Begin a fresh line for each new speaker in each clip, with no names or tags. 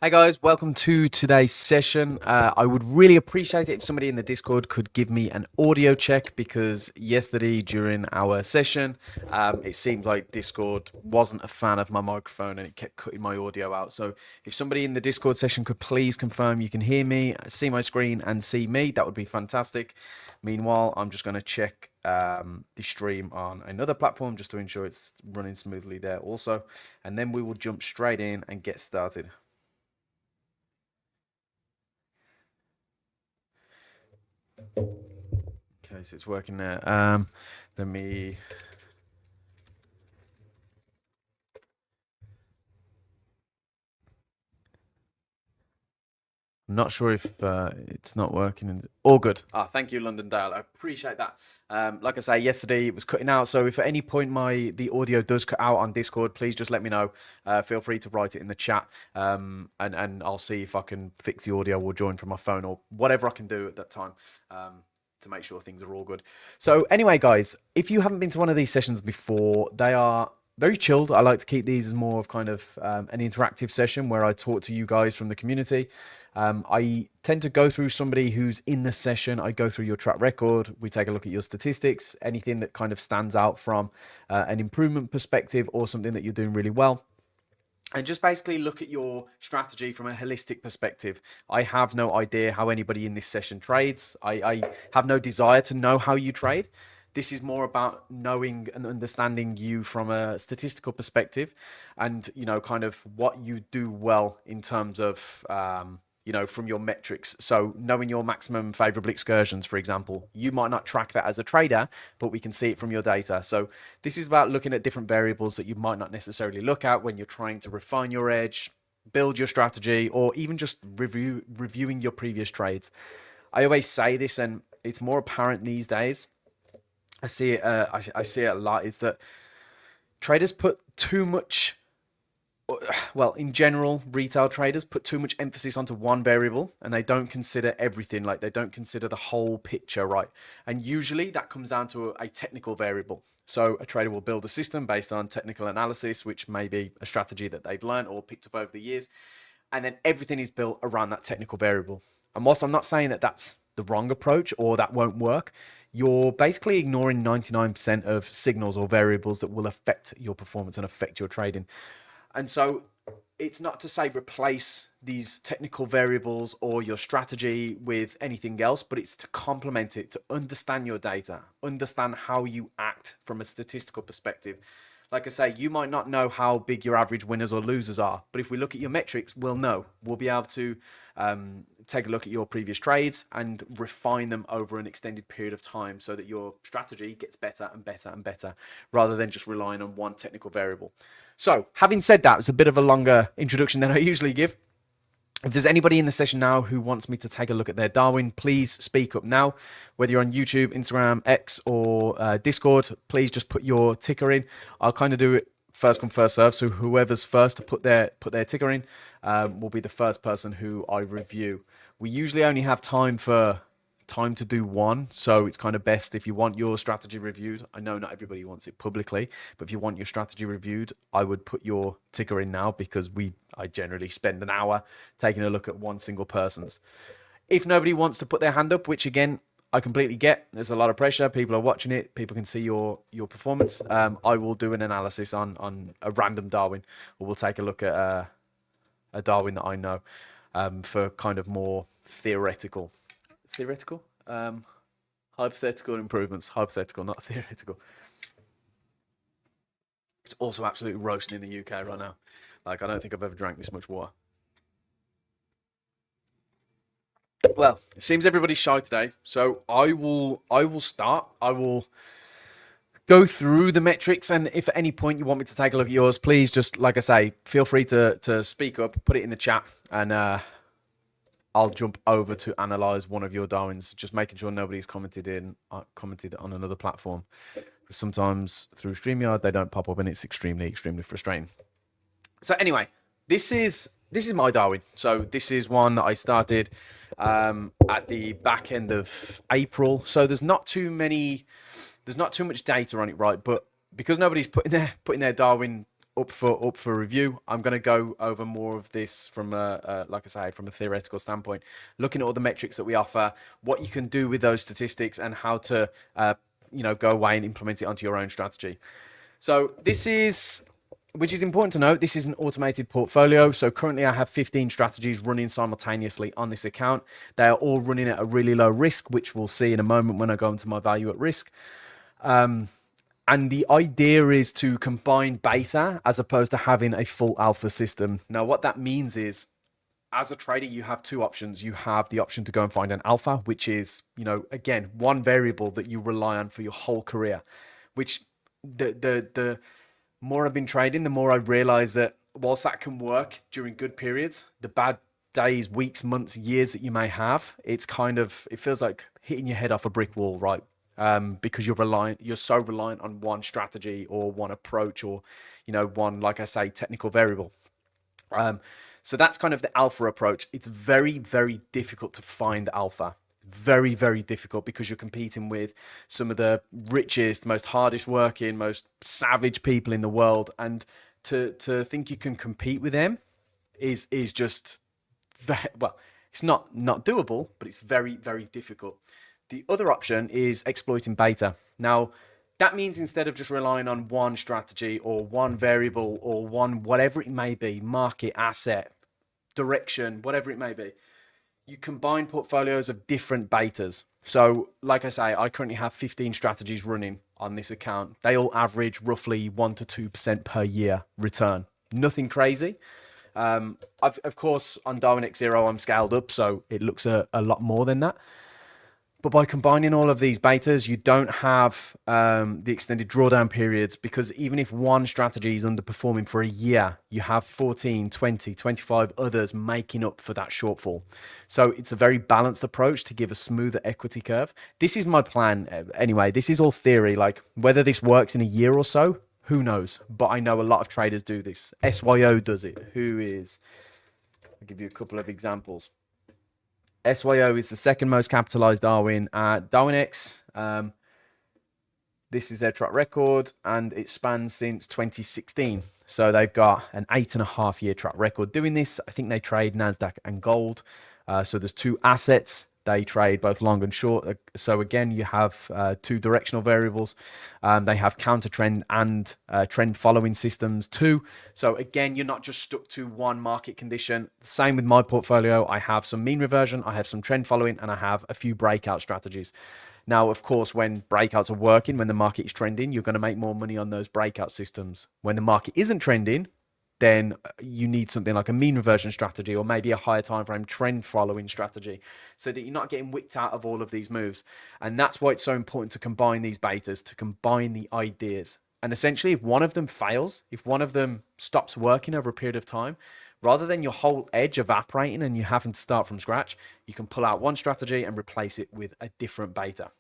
Hey guys, welcome to today's session. I would really appreciate it if somebody in the Discord could give me an audio check, because yesterday during our session, it seems like Discord wasn't a fan of my microphone and it kept cutting my audio out. So if somebody in the Discord session could please confirm you can hear me, see my screen and see me, that would be fantastic. Meanwhile, I'm just going to check the stream on another platform just to ensure it's running smoothly there also. And then we will jump straight in and get started. Okay, so it's working there. Let me. I'm not sure if it's not working. All good. Thank you, London Dale. I appreciate that. Like I say, yesterday it was cutting out. So if at any point the audio does cut out on Discord, please just let me know. Feel free to write it in the chat, and I'll see if I can fix the audio or join from my phone or whatever I can do at that time. To make sure things are all good. So anyway, guys, if you haven't been to one of these sessions before, they are very chilled. I like to keep these as more of kind of an interactive session where I talk to you guys from the community. I tend to go through somebody who's in the session. I go through your track record. We take a look at your statistics, anything that kind of stands out from an improvement perspective or something that you're doing really well. And just basically look at your strategy from a holistic perspective. I have no idea how anybody in this session trades. I have no desire to know how you trade. This is more about knowing and understanding you from a statistical perspective and, you know, kind of what you do well in terms of, you know, from your metrics. So knowing your maximum favorable excursions, for example, you might not track that as a trader, but we can see it from your data. So this is about looking at different variables that you might not necessarily look at when you're trying to refine your edge, build your strategy, or even just reviewing your previous trades. I always say this, and it's more apparent these days. I see it a lot, is that traders put too much, well, in general, retail traders put too much emphasis onto one variable and they don't consider everything. Like, they don't consider the whole picture, right? And usually that comes down to a technical variable. So a trader will build a system based on technical analysis, which may be a strategy that they've learned or picked up over the years. And then everything is built around that technical variable. And whilst I'm not saying that that's the wrong approach or that won't work, you're basically ignoring 99% of signals or variables that will affect your performance and affect your trading. And so it's not to say replace these technical variables or your strategy with anything else, but it's to complement it, to understand your data, understand how you act from a statistical perspective. Like I say, you might not know how big your average winners or losers are, but if we look at your metrics, we'll know. We'll be able to take a look at your previous trades and refine them over an extended period of time so that your strategy gets better and better and better, rather than just relying on one technical variable. So having said that, it's a bit of a longer introduction than I usually give. If there's anybody in the session now who wants me to take a look at their Darwin, please speak up now. Whether you're on YouTube, Instagram, X, or Discord, please just put your ticker in. I'll kind of do it first come, first serve. So whoever's first to put their ticker in will be the first person who I review. We usually only have time to do one, so it's kind of best if you want your strategy reviewed. I know not everybody wants it publicly, but if you want your strategy reviewed, I would put your ticker in now, because I generally spend an hour taking a look at one single person's. If nobody wants to put their hand up, which again I completely get, there's a lot of pressure, people are watching it, people can see your performance, I will do an analysis on a random Darwin, or we'll take a look at a Darwin that I know, for kind of more theoretical, hypothetical improvements. Hypothetical, not theoretical. It's also absolutely roasting in the UK right now. Like, I don't think I've ever drank this much water. Well, it seems everybody's shy today, so I will start. I will go through the metrics, and if at any point you want me to take a look at yours, please just, like I say, feel free to speak up, put it in the chat, and I'll jump over to analyze one of your Darwins, just making sure nobody's commented on another platform. Sometimes through StreamYard they don't pop up, and it's extremely frustrating. So anyway, this is my Darwin. So this is one that I started at the back end of April. So there's not too much data on it, right? But because nobody's putting their Darwin up for review. I'm going to go over more of this from like I say, from a theoretical standpoint, looking at all the metrics that we offer, what you can do with those statistics, and how to go away and implement it onto your own strategy. So this is, which is important to note, this is an automated portfolio. So currently I have 15 strategies running simultaneously on this account. They are all running at a really low risk, which we'll see in a moment when I go into my value at risk. And the idea is to combine beta as opposed to having a full alpha system. Now, what that means is, as a trader, you have two options. You have the option to go and find an alpha, which is, again, one variable that you rely on for your whole career, which the more I've been trading, the more I realize that whilst that can work during good periods, the bad days, weeks, months, years that you may have, it feels like hitting your head off a brick wall, right? Because you're so reliant on one strategy or one approach or, one, like I say, technical variable. So that's kind of the alpha approach. It's very, very difficult to find alpha. Very, very difficult because you're competing with some of the richest, most hardest working, most savage people in the world. And to think you can compete with them is just, it's not doable, but it's very, very difficult. The other option is exploiting beta. Now, that means instead of just relying on one strategy or one variable or one whatever it may be, market, asset, direction, whatever it may be, you combine portfolios of different betas. So, like I say, I currently have 15 strategies running on this account. They all average roughly 1 to 2% per year return. Nothing crazy. Of course, on Darwinex Zero, I'm scaled up, so it looks a lot more than that. But by combining all of these betas, you don't have the extended drawdown periods, because even if one strategy is underperforming for a year, you have 14, 20, 25 others making up for that shortfall. So it's a very balanced approach to give a smoother equity curve. This is my plan. Anyway, this is all theory. Like, whether this works in a year or so, who knows? But I know a lot of traders do this. SYO does it. I'll give you a couple of examples. SYO is the second most capitalized Darwin at Darwinex. This is their track record, and it spans since 2016. So they've got an 8.5 year track record doing this. I think they trade NASDAQ and gold. So there's two assets. They trade both long and short. So again, you have two directional variables. They have counter trend and trend following systems too. So again, you're not just stuck to one market condition. Same with my portfolio. I have some mean reversion, I have some trend following, and I have a few breakout strategies. Now, of course, when breakouts are working, when the market is trending, you're going to make more money on those breakout systems. When the market isn't trending, then you need something like a mean reversion strategy, or maybe a higher time frame trend following strategy, so that you're not getting wicked out of all of these moves. And that's why it's so important to combine these betas, to combine the ideas. And essentially, if one of them fails, if one of them stops working over a period of time, rather than your whole edge evaporating and you having to start from scratch, you can pull out one strategy and replace it with a different beta.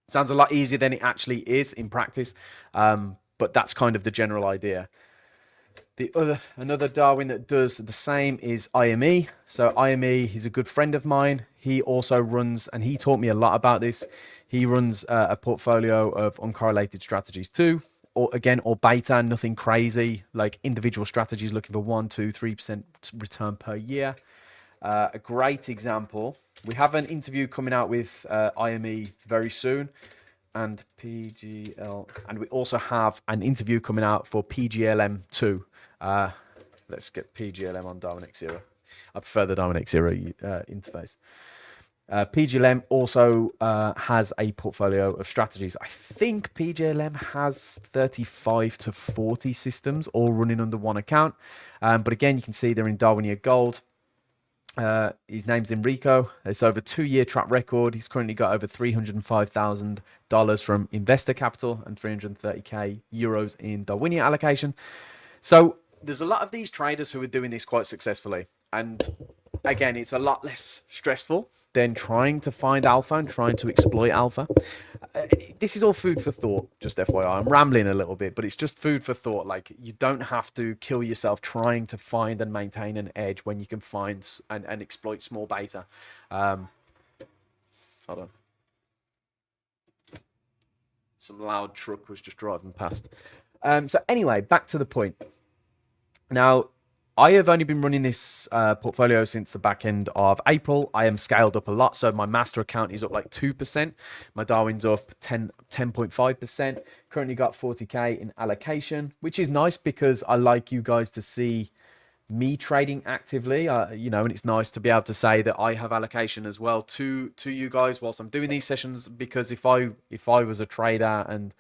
Sounds a lot easier than it actually is in practice, but that's kind of the general idea. Another Darwin that does the same is IME. So IME, he's a good friend of mine. He also runs, and he taught me a lot about this. He runs a portfolio of uncorrelated strategies too, or beta, nothing crazy, like individual strategies looking for 1, 2, 3% return per year. A great example. We have an interview coming out with IME very soon, and PGL, and we also have an interview coming out for PGLM2. Let's get PGLM on Darwinex Zero. I prefer the Darwinex Zero interface. PGLM also has a portfolio of strategies. I think PGLM has 35 to 40 systems all running under one account. But again, you can see they're in DarwinIA Gold. His name's Enrico. It's over 2-year track record. He's currently got over $305,000 from investor capital and 330k euros in DarwinIA allocation. So there's a lot of these traders who are doing this quite successfully. And again, it's a lot less stressful than trying to find alpha and trying to exploit alpha. This is all food for thought, just FYI. I'm rambling a little bit, but it's just food for thought. Like, you don't have to kill yourself trying to find and maintain an edge when you can find and exploit small beta. Hold on. Some loud truck was just driving past. So anyway, back to the point. Now, I have only been running this portfolio since the back end of April. I am scaled up a lot. So my master account is up like 2%. My Darwin's up 10.5%. Currently got 40K in allocation, which is nice because I like you guys to see me trading actively, you know, and it's nice to be able to say that I have allocation as well to you guys whilst I'm doing these sessions, because if I was a trader and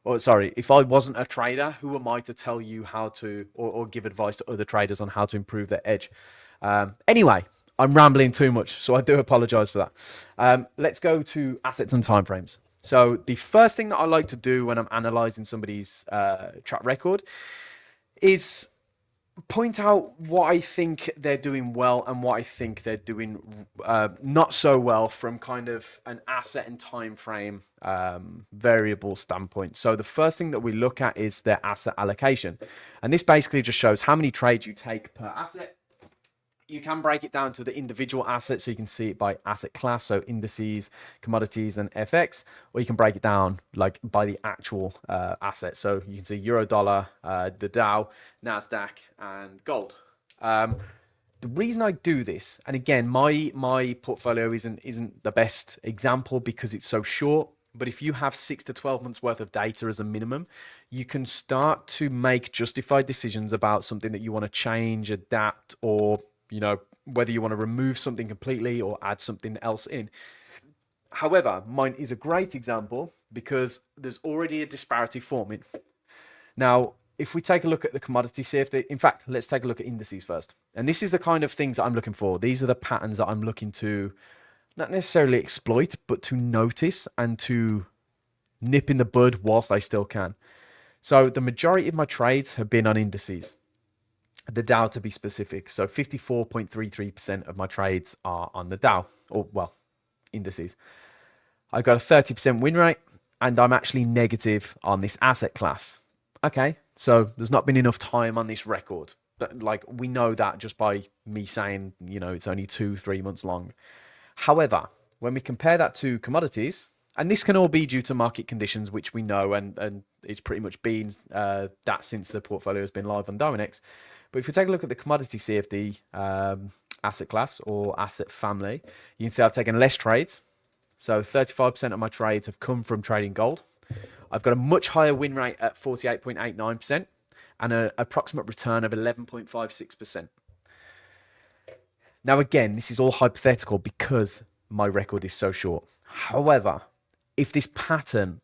if I wasn't a trader, who am I to tell you how to or give advice to other traders on how to improve their edge? Anyway, I'm rambling too much, so I do apologize for that. Let's go to assets and timeframes. So the first thing that I like to do when I'm analyzing somebody's track record is point out what I think they're doing well and what I think they're doing not so well from kind of an asset and time frame variable standpoint. So the first thing that we look at is their asset allocation, and this basically just shows how many trades you take per asset. You can break it down to the individual assets, so you can see it by asset class, so indices, commodities, and FX, or you can break it down like by the actual asset. So you can see euro, dollar, the Dow, Nasdaq, and gold. The reason I do this, and again, my portfolio isn't the best example because it's so short. But if you have 6 to 12 months worth of data as a minimum, you can start to make justified decisions about something that you want to change, adapt, or you know, whether you want to remove something completely or add something else in. However, mine is a great example because there's already a disparity forming. Now, if we take a look at the commodity CFD, in fact, let's take a look at indices first. And this is the kind of things that I'm looking for. These are the patterns that I'm looking to not necessarily exploit, but to notice and to nip in the bud whilst I still can. So the majority of my trades have been on indices. The Dow to be specific. So 54.33% of my trades are on the Dow, or well, indices. I've got a 30% win rate, and I'm actually negative on this asset class. Okay, so there's not been enough time on this record. But like, we know that just by me saying, you know, it's only 2-3 months long. However, when we compare that to commodities, and this can all be due to market conditions, which we know, and it's pretty much been that since the portfolio has been live on Darwinex. But if you take a look at the commodity CFD asset class or asset family, you can see I've taken less trades. So 35% of my trades have come from trading gold. I've got a much higher win rate at 48.89% and an approximate return of 11.56%. Now, again, this is all hypothetical because my record is so short. However, if this pattern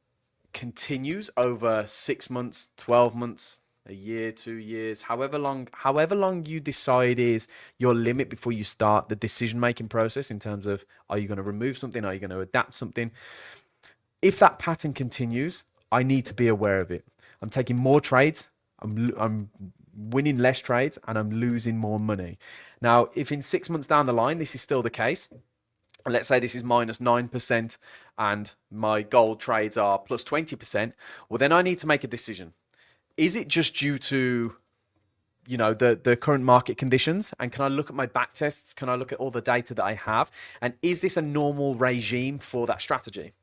continues over 6 months, 12 months, a year, 2 years, however long you decide is your limit before you start the decision-making process in terms of, are you going to remove something? Are you going to adapt something? If that pattern continues, I need to be aware of it. I'm taking more trades. I'm winning less trades and I'm losing more money. Now, if in 6 months down the line, this is still the case, and let's say this is minus 9% and my gold trades are plus 20%, well, then I need to make a decision. Is it just due to, you know, the current market conditions? And can I look at my back tests? Can I look at all the data that I have? And is this a normal regime for that strategy?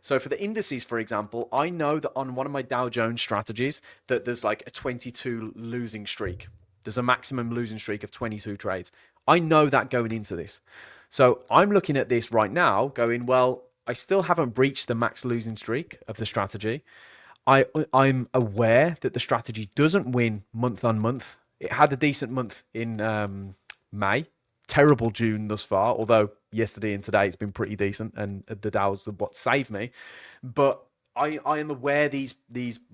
So for the indices, for example, I know that on one of my Dow Jones strategies that there's like a 22 losing streak. There's a maximum losing streak of 22 trades. I know that going into this. So I'm looking at this right now going, well, I still haven't breached the max losing streak of the strategy. I'm aware that the strategy doesn't win month on month. It had a decent month in May. Terrible June thus far, although yesterday and today it's been pretty decent, and the Dow's what saved me. But I am aware these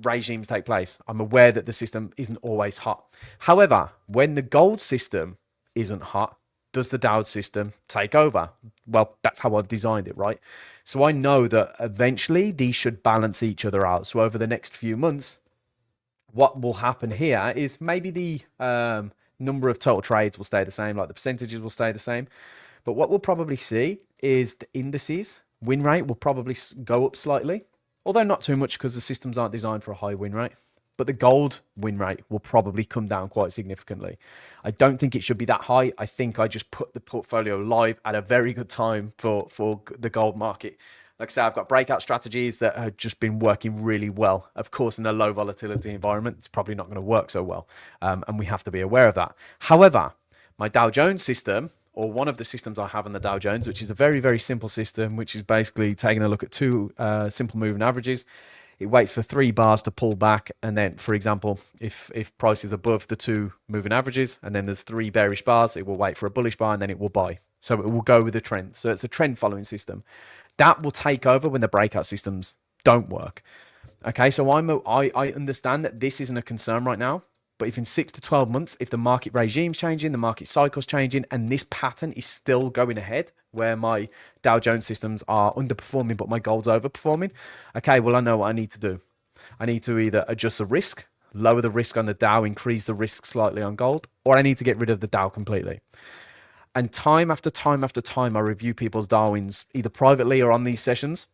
regimes take place. I'm aware that the system isn't always hot. However, when the gold system isn't hot, does the Dow system take over? Well, that's how I've designed it, right? So I know that eventually these should balance each other out. So over the next few months, what will happen here is maybe the number of total trades will stay the same, like the percentages will stay the same. But what we'll probably see is the indices win rate will probably go up slightly, although not too much because the systems aren't designed for a high win rate. But the gold win rate will probably come down quite significantly. I don't think it should be that high. I think I just put the portfolio live at a very good time for the gold market. Like I say, I've got breakout strategies that have just been working really well. Of course, in a low volatility environment, it's probably not going to work so well. And we have to be aware of that. However, my Dow Jones system, or one of the systems I have in the Dow Jones, which is a very, very simple system, which is basically taking a look at two simple moving averages. It waits for 3 bars to pull back. And then, for example, if price is above the 2 moving averages and then there's 3 bearish bars, it will wait for a bullish bar and then it will buy. So it will go with the trend. So it's a trend following system. That will take over when the breakout systems don't work. Okay, so I understand that this isn't a concern right now. But if in 6 to 12 months, if the market regime's changing, the market cycle's changing, and this pattern is still going ahead, where my Dow Jones systems are underperforming, but my gold's overperforming, okay, well, I know what I need to do. I need to either adjust the risk, lower the risk on the Dow, increase the risk slightly on gold, or I need to get rid of the Dow completely. And time after time after time, I review people's Darwins, either privately or on these sessions.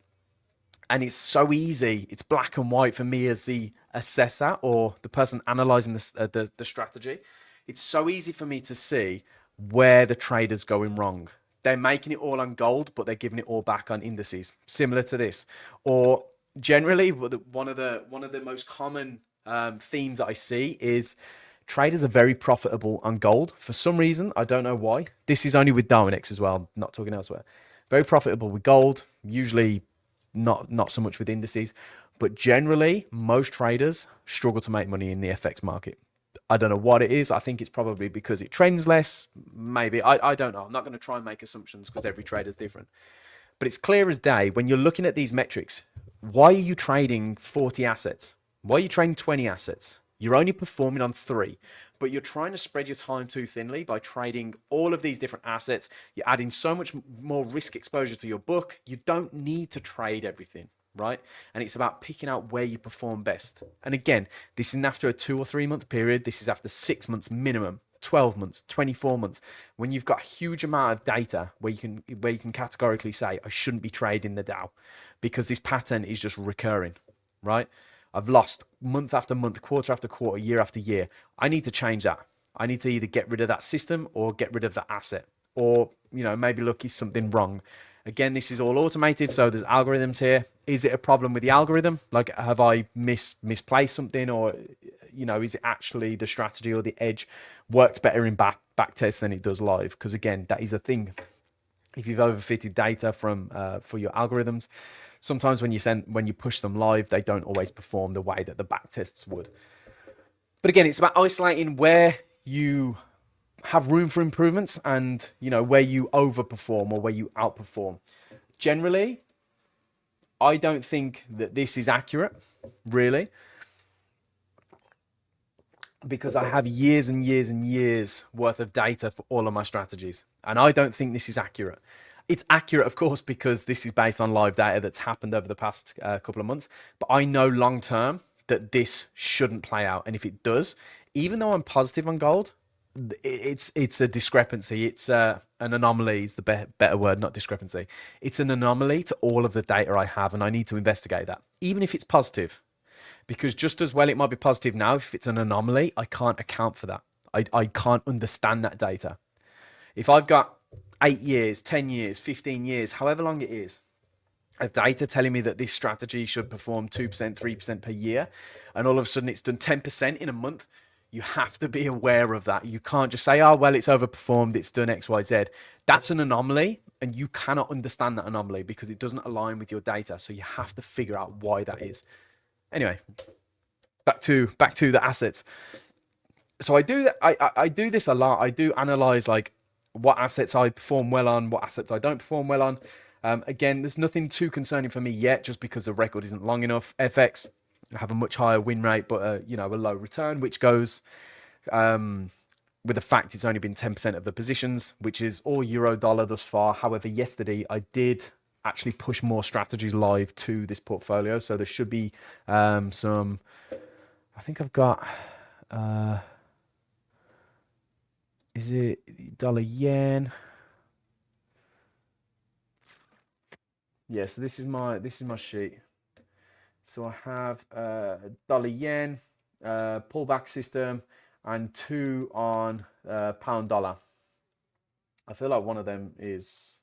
And it's so easy. It's black and white for me as the assessor or the person analyzing the strategy. It's so easy for me to see where the trader's going wrong. They're making it all on gold, but they're giving it all back on indices, similar to this. Or generally, one of the most common themes that I see is traders are very profitable on gold. For some reason, I don't know why. This is only with Darwinex as well. I'm not talking elsewhere. Very profitable with gold, usually not so much with indices, but generally most traders struggle to make money in the FX market. I don't know what it is. I think it's probably because it trends less. Maybe. I don't know. I'm not going to try and make assumptions because every trader is different. But it's clear as day when you're looking at these metrics. Why are you trading 40 assets? Why are you trading 20 assets? You're only performing on 3, but you're trying to spread your time too thinly by trading all of these different assets. You're adding so much more risk exposure to your book. You don't need to trade everything, right? And it's about picking out where you perform best. And again, this isn't after a 2 or 3 month period. This is after 6 months minimum, 12 months, 24 months, when you've got a huge amount of data where you can categorically say, I shouldn't be trading the Dow because this pattern is just recurring, right? I've lost month after month, quarter after quarter, year after year. I need to change that. I need to either get rid of that system or get rid of that asset, or, maybe look, is something wrong? Again, this is all automated, so there's algorithms here. Is it a problem with the algorithm? Like, have I misplaced something, or, is it actually the strategy or the edge works better in back tests than it does live? Because again, that is a thing. If you've overfitted data for your algorithms, sometimes when you push them live, they don't always perform the way that the back tests would. But again, it's about isolating where you have room for improvements and, where you overperform or where you outperform. Generally, I don't think that this is accurate, really, because I have years and years and years worth of data for all of my strategies. And I don't think this is accurate. It's accurate, of course, because this is based on live data that's happened over the past couple of months. But I know long term that this shouldn't play out. And if it does, even though I'm positive on gold, it's a discrepancy. It's an anomaly is the better word, not discrepancy. It's an anomaly to all of the data I have, and I need to investigate that, even if it's positive. Because just as well, it might be positive now. If it's an anomaly, I can't account for that. I can't understand that data. If I've got 8 years, 10 years, 15 years, however long it is, of data telling me that this strategy should perform 2%, 3% per year, and all of a sudden it's done 10% in a month, you have to be aware of that. You can't just say, oh, well, it's overperformed, it's done X, Y, Z. That's an anomaly, and you cannot understand that anomaly because it doesn't align with your data. So you have to figure out why that is. Anyway, back to the assets. So I do that. I do this a lot. I do analyze like what assets I perform well on, what assets I don't perform well on. Again, there's nothing too concerning for me yet, just because the record isn't long enough. FX, I have a much higher win rate, but a low return, which goes with the fact it's only been 10% of the positions, which is all euro dollar thus far. However, yesterday I did actually push more strategies live to this portfolio, so there should be some. I think I've got. Is it dollar yen? Yeah, so this is my sheet. So I have dollar yen, pullback system, and 2 on pound dollar. I feel like one of them is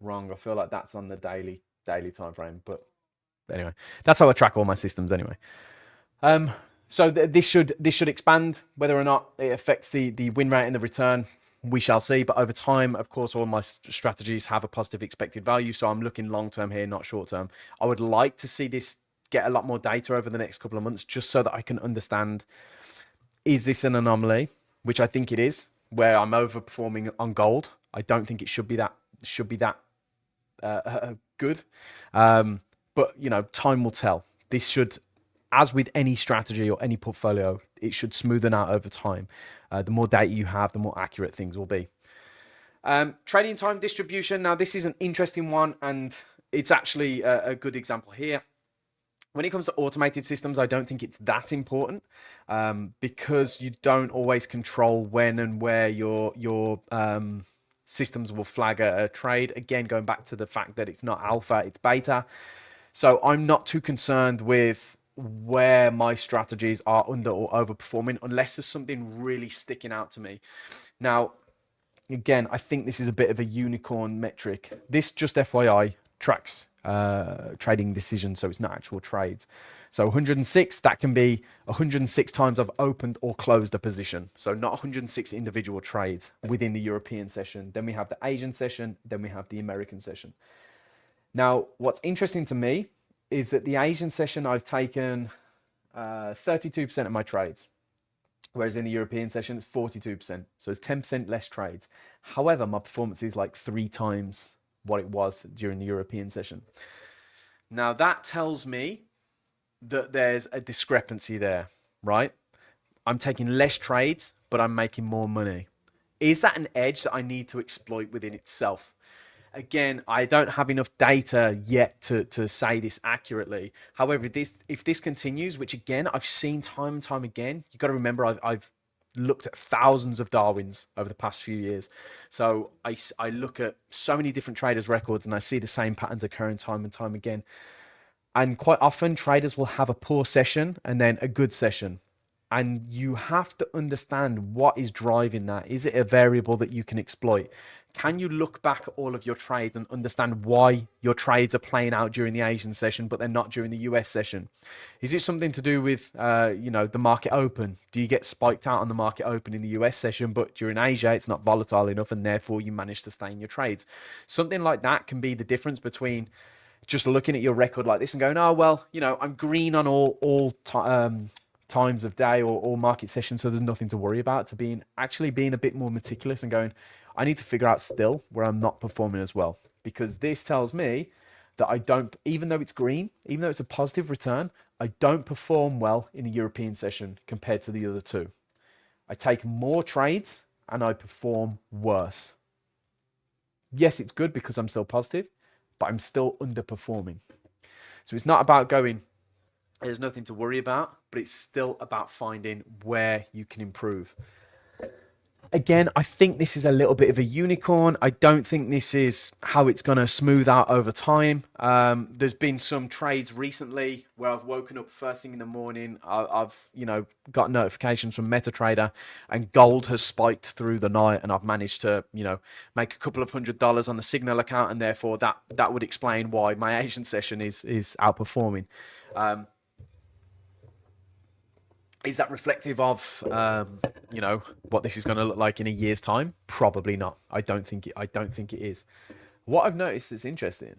wrong. I feel like that's on the daily daily time frame. But anyway, that's how I track all my systems anyway. So this should expand. Whether or not it affects the win rate and the return, we shall see. But over time, of course, all my strategies have a positive expected value. So I'm looking long term here, not short term. I would like to see this get a lot more data over the next couple of months, just so that I can understand, is this an anomaly, which I think it is, where I'm overperforming on gold. I don't think it should be that good. But you know, time will tell. This should, as with any strategy or any portfolio, it should smoothen out over time. The more data you have, the more accurate things will be. Trading time distribution. Now, this is an interesting one, and it's actually a good example here. When it comes to automated systems, I don't think it's that important because you don't always control when and where your systems will flag a trade. Again, going back to the fact that it's not alpha, it's beta. So I'm not too concerned with where my strategies are under or overperforming unless there's something really sticking out to me. Now, again, I think this is a bit of a unicorn metric. This, just FYI, tracks trading decisions, so it's not actual trades. So 106, that can be 106 times I've opened or closed a position. So not 106 individual trades within the European session. Then we have the Asian session, then we have the American session. Now, what's interesting to me is that the Asian session, I've taken 32% of my trades, whereas in the European session, it's 42%. So it's 10% less trades. However, my performance is like 3 times what it was during the European session. Now, that tells me that there's a discrepancy there, right? I'm taking less trades, but I'm making more money. Is that an edge that I need to exploit within itself? Again, I don't have enough data yet to say this accurately. However, if this continues, which again, I've seen time and time again, you've got to remember I've looked at thousands of Darwins over the past few years. So I look at so many different traders' records and I see the same patterns occurring time and time again. And quite often traders will have a poor session and then a good session. And you have to understand what is driving that. Is it a variable that you can exploit? Can you look back at all of your trades and understand why your trades are playing out during the Asian session, but they're not during the US session? Is it something to do with, the market open? Do you get spiked out on the market open in the US session, but during Asia, it's not volatile enough and therefore you manage to stay in your trades? Something like that can be the difference between just looking at your record like this and going, oh, well, I'm green on all times of day or all market sessions, so there's nothing to worry about, to actually being a bit more meticulous and going, I need to figure out still where I'm not performing as well, because this tells me that I don't, even though it's green, even though it's a positive return, I don't perform well in a European session compared to the other two. I take more trades and I perform worse. Yes, it's good because I'm still positive, but I'm still underperforming. So it's not about going, there's nothing to worry about, but it's still about finding where you can improve. Again, I think this is a little bit of a unicorn. I don't think this is how it's going to smooth out over time. There's been some trades recently where I've woken up first thing in the morning. I've got notifications from MetaTrader and gold has spiked through the night, and I've managed to make a couple of $100 on the Signal account, and therefore that would explain why my Asian session is outperforming. Is that reflective of, what this is going to look like in a year's time? Probably not. I don't think it is. What I've noticed that's interesting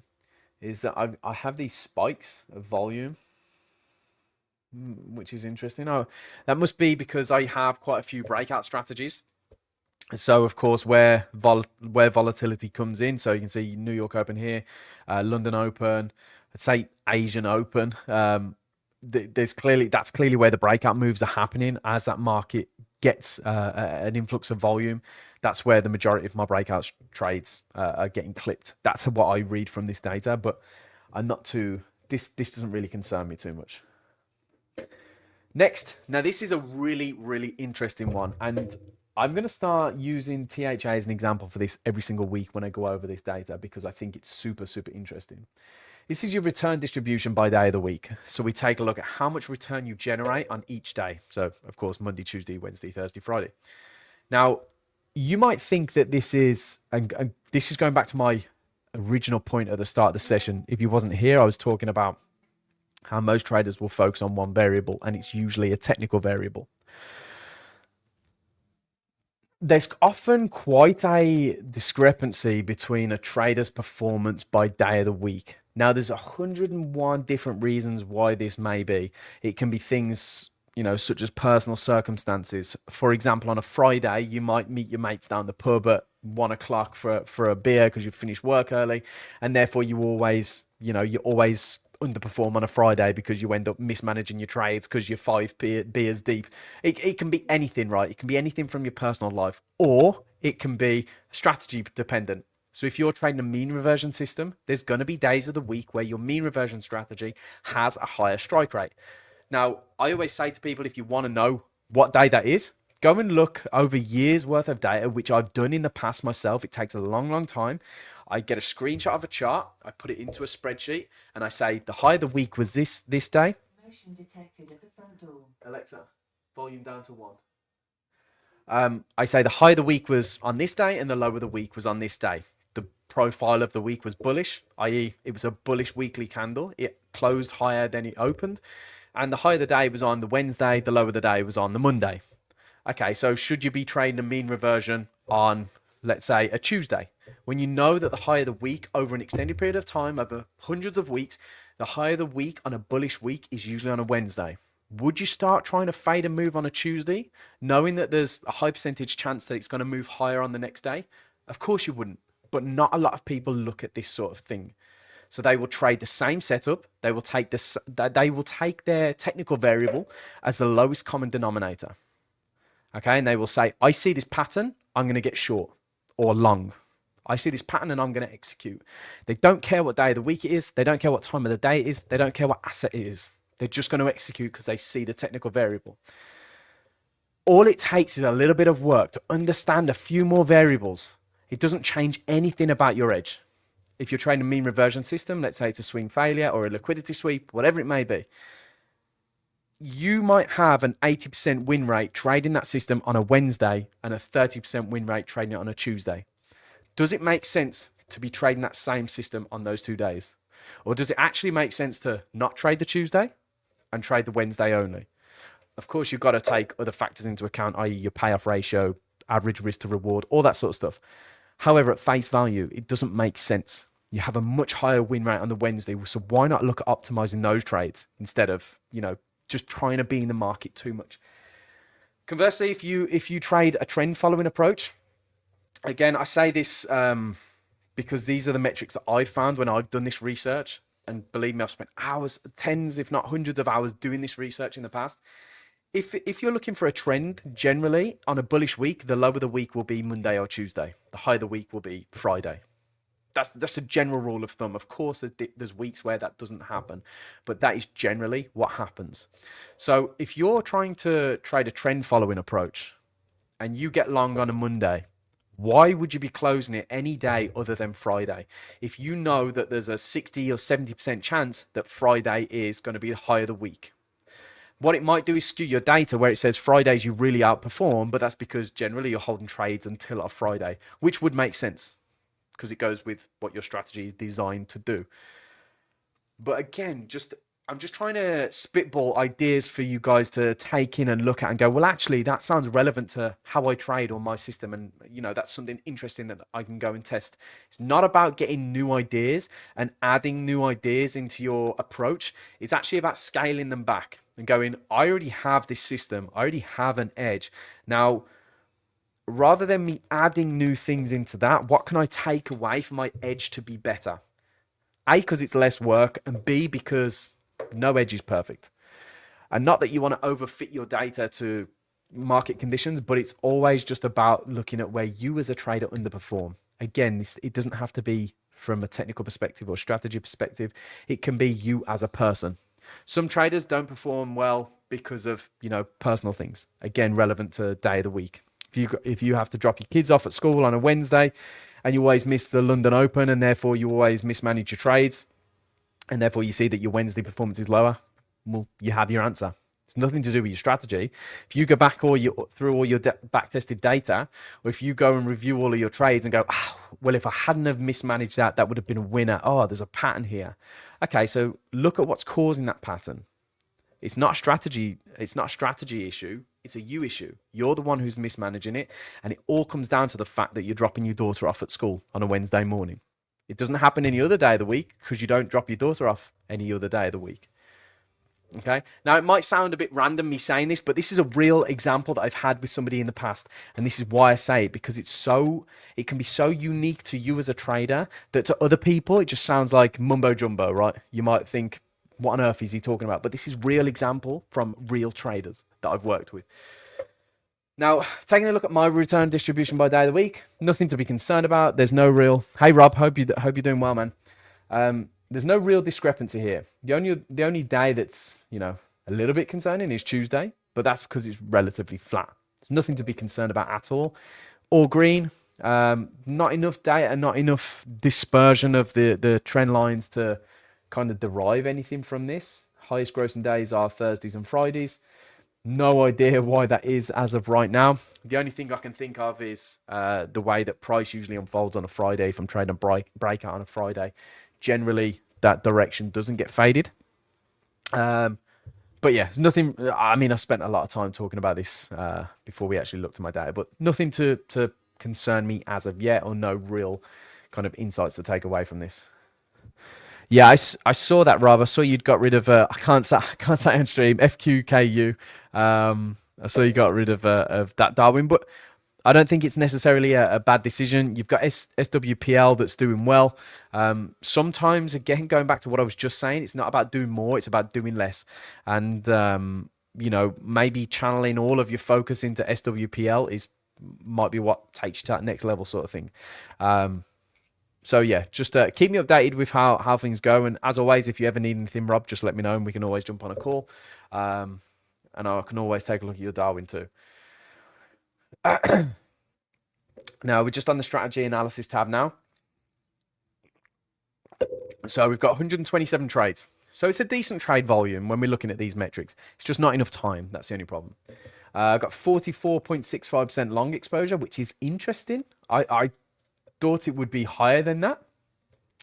is that I have these spikes of volume, which is interesting. Oh, that must be because I have quite a few breakout strategies. So, of course, where volatility comes in, so you can see New York Open here, London Open, I'd say Asian Open. That's clearly where the breakout moves are happening. As that market gets an influx of volume, that's where the majority of my breakout trades are getting clipped. That's what I read from this data, but I'm not too, this doesn't really concern me too much. Next, now this is a really, really interesting one, and I'm going to start using THA as an example for this every single week when I go over this data, because I think it's super, super interesting. This is your return distribution by day of the week. So we take a look at how much return you generate on each day. So, of course, Monday, Tuesday, Wednesday, Thursday, Friday. Now, you might think that this is, and this is going back to my original point at the start of the session. If you wasn't here, I was talking about how most traders will focus on one variable, and it's usually a technical variable. There's often quite a discrepancy between a trader's performance by day of the week. Now, there's 101 different reasons why this may be. It can be things, such as personal circumstances. For example, on a Friday, you might meet your mates down the pub at 1 o'clock for a beer because you've finished work early, and therefore you always underperform on a Friday because you end up mismanaging your trades because you're 5 beers deep. It can be anything, right? It can be anything from your personal life, or it can be strategy dependent. So if you're trading a mean reversion system, there's going to be days of the week where your mean reversion strategy has a higher strike rate. Now, I always say to people, if you want to know what day that is, go and look over years worth of data, which I've done in the past myself. It takes a long time. I get a screenshot of a chart, I put it into a spreadsheet, and I say the high of the week was this day. Motion detected at the front door. Alexa, volume down to 1. I say the high of the week was on this day and the low of the week was on this day. The profile of the week was bullish, i.e. it was a bullish weekly candle. It closed higher than it opened. And the high of the day was on the Wednesday, the low of the day was on the Monday. Okay, so should you be trading a mean reversion on, let's say, a Tuesday? When you know that the high of the week over an extended period of time, over hundreds of weeks, the high of the week on a bullish week is usually on a Wednesday. Would you start trying to fade a move on a Tuesday, knowing that there's a high percentage chance that it's going to move higher on the next day? Of course you wouldn't, but not a lot of people look at this sort of thing. So they will trade the same setup. They will take their technical variable as the lowest common denominator. Okay, and they will say, I see this pattern, I'm going to get short or long. I see this pattern and I'm going to execute. They don't care what day of the week it is. They don't care what time of the day it is. They don't care what asset it is. They're just going to execute because they see the technical variable. All it takes is a little bit of work to understand a few more variables. It doesn't change anything about your edge. If you're trading a mean reversion system, let's say it's a swing failure or a liquidity sweep, whatever it may be, you might have an 80% win rate trading that system on a Wednesday and a 30% win rate trading it on a Tuesday. Does it make sense to be trading that same system on those 2 days? Or does it actually make sense to not trade the Tuesday and trade the Wednesday only? Of course, you've got to take other factors into account, i.e. your payoff ratio, average risk to reward, all that sort of stuff. However, at face value, it doesn't make sense. You have a much higher win rate on the Wednesday, so why not look at optimizing those trades instead of, just trying to be in the market too much? Conversely, if you trade a trend following approach, again, I say this because these are the metrics that I've found when I've done this research. And believe me, I've spent hours, tens, if not hundreds of hours doing this research in the past. If you're looking for a trend, generally on a bullish week, the low of the week will be Monday or Tuesday. The high of the week will be Friday. That's a general rule of thumb. Of course, there's weeks where that doesn't happen, but that is generally what happens. So if you're trying to trade a trend following approach and you get long on a Monday, why would you be closing it any day other than Friday? If you know that there's a 60 or 70% chance that Friday is going to be the high of the week. What it might do is skew your data where it says Fridays you really outperform, but that's because generally you're holding trades until a Friday, which would make sense because it goes with what your strategy is designed to do. But again, I'm just trying to spitball ideas for you guys to take in and look at and go, well, actually, that sounds relevant to how I trade on my system. And, that's something interesting that I can go and test. It's not about getting new ideas and adding new ideas into your approach. It's actually about scaling them back and going, I already have this system. I already have an edge. Now, rather than me adding new things into that, what can I take away for my edge to be better? A, because it's less work, and B, because no edge is perfect. And not that you want to overfit your data to market conditions, but it's always just about looking at where you as a trader underperform. Again, it doesn't have to be from a technical perspective or strategy perspective. It can be you as a person. Some traders don't perform well because of, personal things. Again, relevant to day of the week. If you have to drop your kids off at school on a Wednesday and you always miss the London Open and therefore you always mismanage your trades, and therefore you see that your Wednesday performance is lower, well, you have your answer. It's nothing to do with your strategy. If you go back through all your back-tested data, or if you go and review all of your trades and go, oh, well, if I hadn't have mismanaged that, that would have been a winner. Oh, there's a pattern here. Okay, so look at what's causing that pattern. It's not a strategy. It's not a strategy issue. It's a you issue. You're the one who's mismanaging it, and it all comes down to the fact that you're dropping your daughter off at school on a Wednesday morning. It doesn't happen any other day of the week because you don't drop your daughter off any other day of the week. Okay. Now, it might sound a bit random me saying this, but this is a real example that I've had with somebody in the past. And this is why I say it, because it can be so unique to you as a trader that to other people, it just sounds like mumbo jumbo, right? You might think, what on earth is he talking about? But this is real example from real traders that I've worked with. Now, taking a look at my return distribution by day of the week, nothing to be concerned about. There's no real, hey Rob, hope you're doing well, man. There's no real discrepancy here. The only day that's, a little bit concerning is Tuesday, but that's because it's relatively flat. There's nothing to be concerned about at all. All green, not enough data, not enough dispersion of the trend lines to kind of derive anything from this. Highest grossing days are Thursdays and Fridays. No idea why that is as of right now. The only thing I can think of is the way that price usually unfolds on a Friday. If I'm trading a breakout on a Friday, generally that direction doesn't get faded. But yeah, there's nothing. I mean, I've spent a lot of time talking about this before we actually looked at my data, but nothing to concern me as of yet, or no real kind of insights to take away from this. Yeah, I saw that, Rob. I saw you'd got rid of I can't say on stream FQKU. I saw you got rid of that Darwin, but I don't think it's necessarily a bad decision. You've got SWPL that's doing well. Sometimes, again, going back to what I was just saying, it's not about doing more, it's about doing less. And, maybe channeling all of your focus into SWPL might be what takes you to that next level sort of thing. So, yeah, just keep me updated with how things go. And as always, if you ever need anything, Rob, just let me know and we can always jump on a call. And I can always take a look at your Darwin too. Now we're just on the strategy analysis tab now. So we've got 127 trades. So it's a decent trade volume when we're looking at these metrics. It's just not enough time. That's the only problem. I've got 44.65% long exposure, which is interesting. I thought it would be higher than that.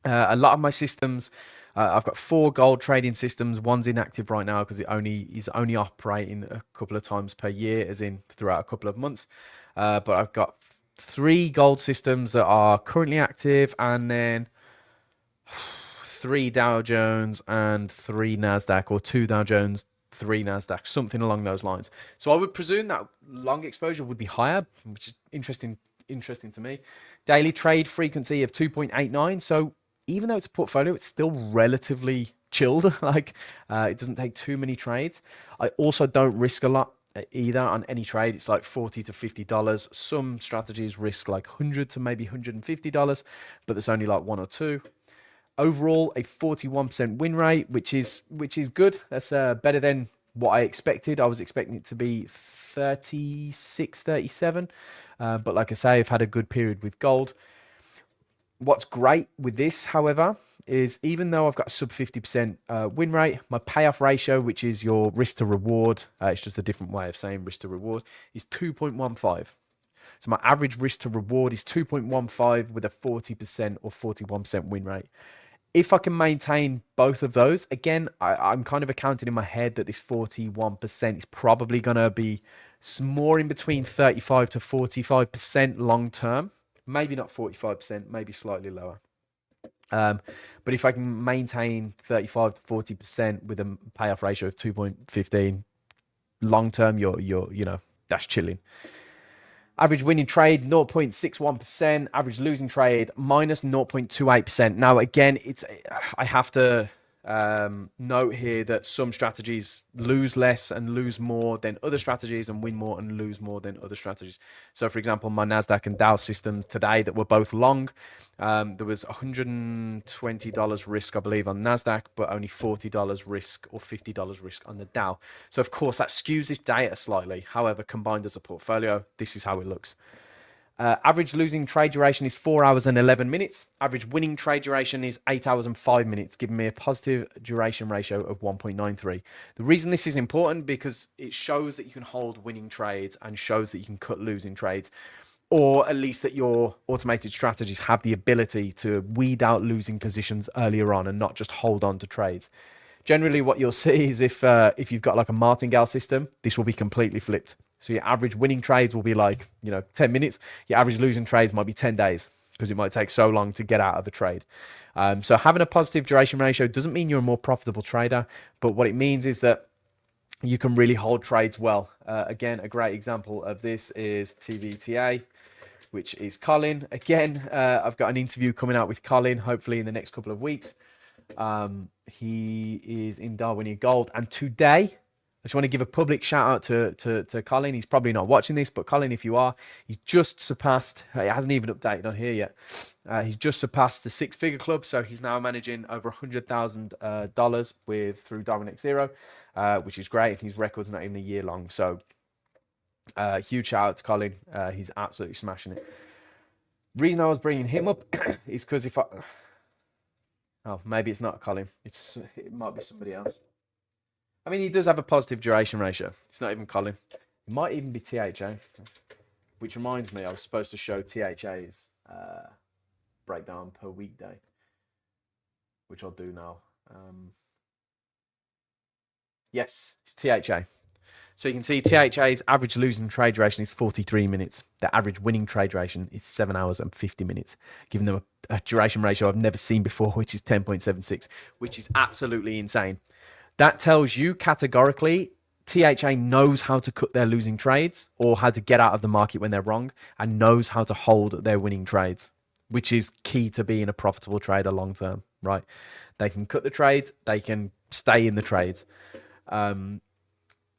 A lot of my systems, I've got 4 gold trading systems. One's inactive right now because is only operating a couple of times per year, as in throughout a couple of months. But I've got 3 gold systems that are currently active, and then 3 Dow Jones and 3 NASDAQ, or 2 Dow Jones, 3 NASDAQ, something along those lines. So I would presume that long exposure would be higher, which is interesting to me. Daily trade frequency of 2.89. So even though it's a portfolio, it's still relatively chilled. Like it doesn't take too many trades. I also don't risk a lot either on any trade. It's like $40 to $50. Some strategies risk like $100 to maybe $150, but there's only like 1 or 2. Overall, a 41% win rate, which is good. That's better than what I expected. I was expecting it to be 36, 37. But like I say, I've had a good period with gold. What's great with this, however, is even though I've got a sub 50% win rate, my payoff ratio, which is your risk to reward, it's just a different way of saying risk to reward, is 2.15. So my average risk to reward is 2.15 with a 40% or 41% win rate. If I can maintain both of those, again, I'm kind of accounting in my head that this 41% is probably going to be more in between 35 to 45% long term. Maybe not 45%, maybe slightly lower. But if I can maintain 35 to 40% with a payoff ratio of 2.15 long term, you're that's chilling. Average winning trade 0.61%, average losing trade minus 0.28%. Now again, I have to note here that some strategies lose less and lose more than other strategies, and win more and lose more than other strategies. So for example, my NASDAQ and Dow systems today that were both long, there was $120 risk, I believe, on NASDAQ, but only $40 risk or $50 risk on the Dow. So of course that skews this data slightly. However, combined as a portfolio, this is how it looks. Average losing trade duration is 4 hours and 11 minutes. Average winning trade duration is 8 hours and 5 minutes, giving me a positive duration ratio of 1.93. The reason this is important because it shows that you can hold winning trades and shows that you can cut losing trades, or at least that your automated strategies have the ability to weed out losing positions earlier on and not just hold on to trades. Generally, what you'll see is if you've got like a martingale system, this will be completely flipped. So your average winning trades will be like, 10 minutes. Your average losing trades might be 10 days because it might take so long to get out of a trade. So having a positive duration ratio doesn't mean you're a more profitable trader, but what it means is that you can really hold trades well. Again, a great example of this is TVTA, which is Colin. Again, I've got an interview coming out with Colin, hopefully in the next couple of weeks. He is in DarwinIA Gold, and today I just want to give a public shout out to Colin. He's probably not watching this, but Colin, if you are, he's just surpassed, it hasn't even updated on here yet. He's just surpassed the 6-figure club. So he's now managing over $100,000 through Darwinex Zero, which is great. His record's not even a year long. So huge shout out to Colin. He's absolutely smashing it. Reason I was bringing him up is because maybe it's not Colin. It might be somebody else. I mean, he does have a positive duration ratio. It's not even Colin. It might even be THA. Which reminds me, I was supposed to show THA's breakdown per weekday, which I'll do now. Yes, it's THA. So you can see THA's average losing trade duration is 43 minutes. The average winning trade duration is 7 hours and 50 minutes, giving them a duration ratio I've never seen before, which is 10.76, which is absolutely insane. That tells you categorically THA knows how to cut their losing trades or how to get out of the market when they're wrong, and knows how to hold their winning trades, which is key to being a profitable trader long term, right? They can cut the trades, they can stay in the trades.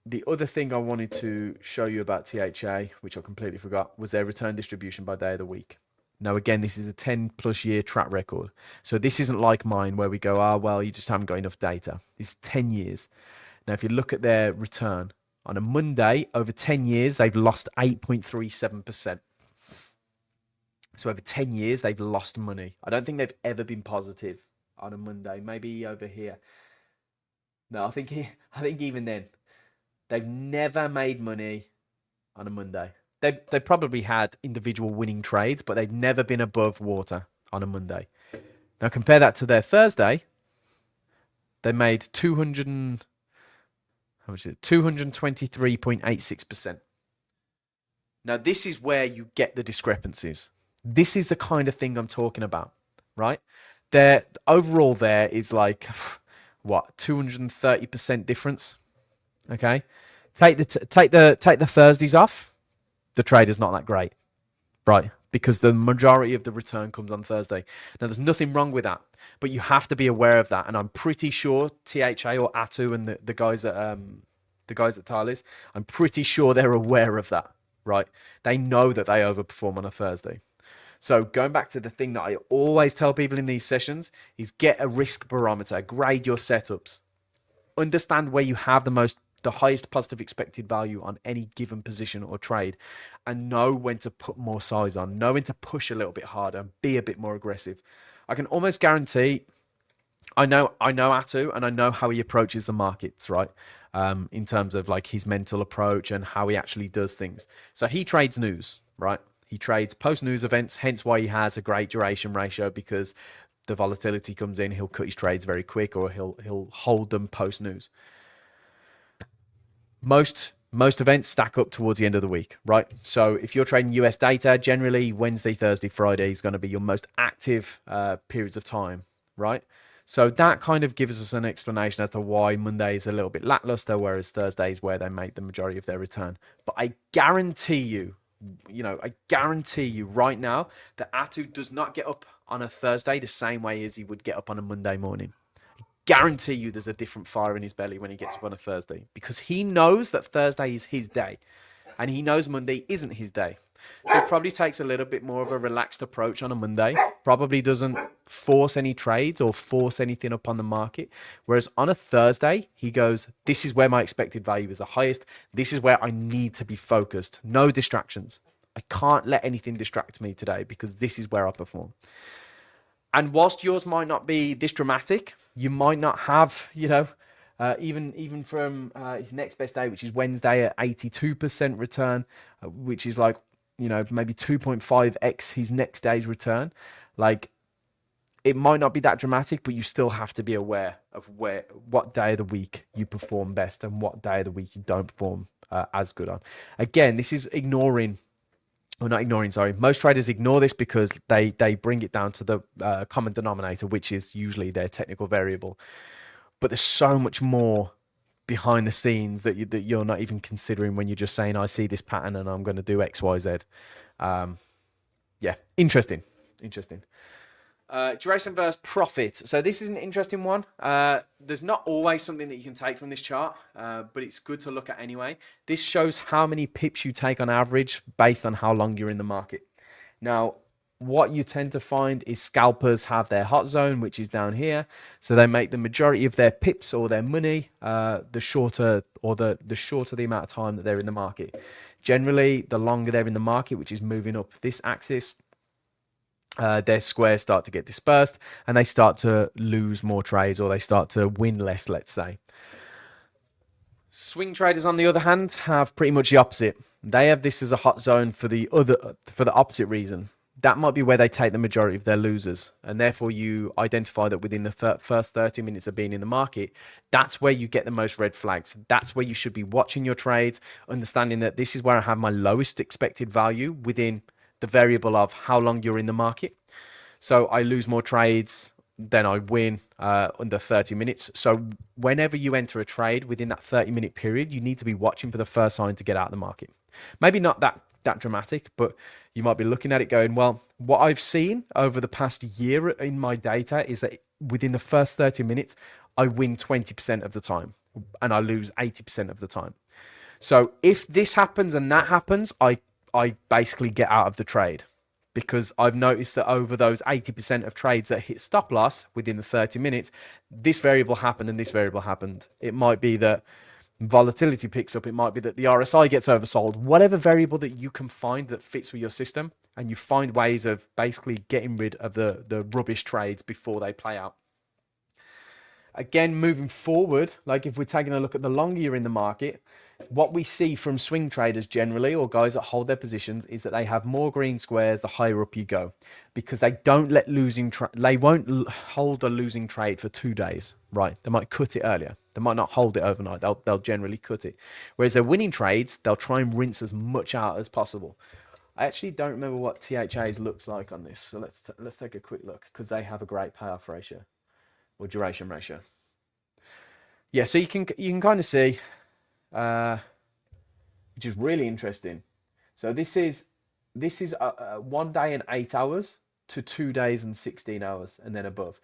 The other thing I wanted to show you about THA, which I completely forgot, was their return distribution by day of the week. Now, again, this is a 10+ year track record. So this isn't like mine where we go, well, you just haven't got enough data. It's 10 years. Now, if you look at their return on a Monday, over 10 years, they've lost 8.37%. So over 10 years, they've lost money. I don't think they've ever been positive on a Monday. Maybe over here. No, I think even then, they've never made money on a Monday. They've probably had individual winning trades, but they've never been above water on a Monday. Now compare that to their Thursday. They made 223.86%. Now this is where you get the discrepancies. This is the kind of thing I'm talking about, right? Overall there is like, what, 230% difference? Okay, take the Thursdays off. The trade is not that great, right? Because the majority of the return comes on Thursday. Now, there's nothing wrong with that, but you have to be aware of that. And I'm pretty sure THA or Atu and the guys at Tyler's, I'm pretty sure they're aware of that, right? They know that they overperform on a Thursday. So going back to the thing that I always tell people in these sessions is get a risk barometer, grade your setups, understand where you have the highest positive expected value on any given position or trade, and know when to put more size on, know when to push a little bit harder, be a bit more aggressive. I can almost guarantee, I know Atu, and I know how he approaches the markets, right? In terms of like his mental approach and how he actually does things. So he trades news, right? He trades post-news events, hence why he has a great duration ratio, because the volatility comes in, he'll cut his trades very quick, or he'll hold them post-news. Most events stack up towards the end of the week, right? So if you're trading US data, generally Wednesday, Thursday, Friday is going to be your most active periods of time, right? So that kind of gives us an explanation as to why Monday is a little bit lackluster, whereas Thursday is where they make the majority of their return. But I guarantee you right now that Atu does not get up on a Thursday the same way as he would get up on a Monday morning. Guarantee you there's a different fire in his belly when he gets up on a Thursday, because he knows that Thursday is his day and he knows Monday isn't his day. So he probably takes a little bit more of a relaxed approach on a Monday, probably doesn't force any trades or force anything up on the market. Whereas on a Thursday, he goes, this is where my expected value is the highest. This is where I need to be focused. No distractions. I can't let anything distract me today because this is where I perform. And whilst yours might not be this dramatic, you might not have, even from his next best day, which is Wednesday at 82% return, which is like, maybe 2.5x his next day's return. Like, it might not be that dramatic, but you still have to be aware of what day of the week you perform best and what day of the week you don't perform as good on. Again, this is sorry. Most traders ignore this because they bring it down to the common denominator, which is usually their technical variable. But there's so much more behind the scenes that you're not even considering when you're just saying, I see this pattern and I'm going to do X, Y, Z. Yeah, interesting. Duration versus profit. So this is an interesting one. There's not always something that you can take from this chart, but it's good to look at anyway. This shows how many pips you take on average based on how long you're in the market. Now, what you tend to find is scalpers have their hot zone, which is down here. So they make the majority of their pips or their money the shorter the amount of time that they're in the market. Generally, the longer they're in the market, which is moving up this axis, their squares start to get dispersed and they start to lose more trades, or they start to win less, let's say. Swing traders, on the other hand, have pretty much the opposite. They have this as a hot zone for the opposite reason. That might be where they take the majority of their losers, and therefore you identify that within the first 30 minutes of being in the market, that's where you get the most red flags. That's where you should be watching your trades, understanding that this is where I have my lowest expected value within the variable of how long you're in the market. So I lose more trades than I win under 30 minutes. So whenever you enter a trade within that 30-minute period, you need to be watching for the first sign to get out of the market. Maybe not that dramatic, but you might be looking at it going, well, what I've seen over the past year in my data is that within the first 30 minutes, I win 20% of the time and I lose 80% of the time. So if this happens and that happens, I basically get out of the trade, because I've noticed that over those 80% of trades that hit stop loss within the 30 minutes, this variable happened and this variable happened. It might be that volatility picks up. It might be that the RSI gets oversold. Whatever variable that you can find that fits with your system, and you find ways of basically getting rid of the rubbish trades before they play out. Again, moving forward, like if we're taking a look at the longer you're in the market, what we see from swing traders generally, or guys that hold their positions, is that they have more green squares the higher up you go, because they don't let they won't hold a losing trade for 2 days, right? They might cut it earlier. They might not hold it overnight. They'll generally cut it. Whereas their winning trades, they'll try and rinse as much out as possible. I actually don't remember what THA's looks like on this, so let's take a quick look, because they have a great payoff ratio or duration ratio. Yeah, so you can kind of see, which is really interesting. So this is 1 day and 8 hours to 2 days and 16 hours, and then above.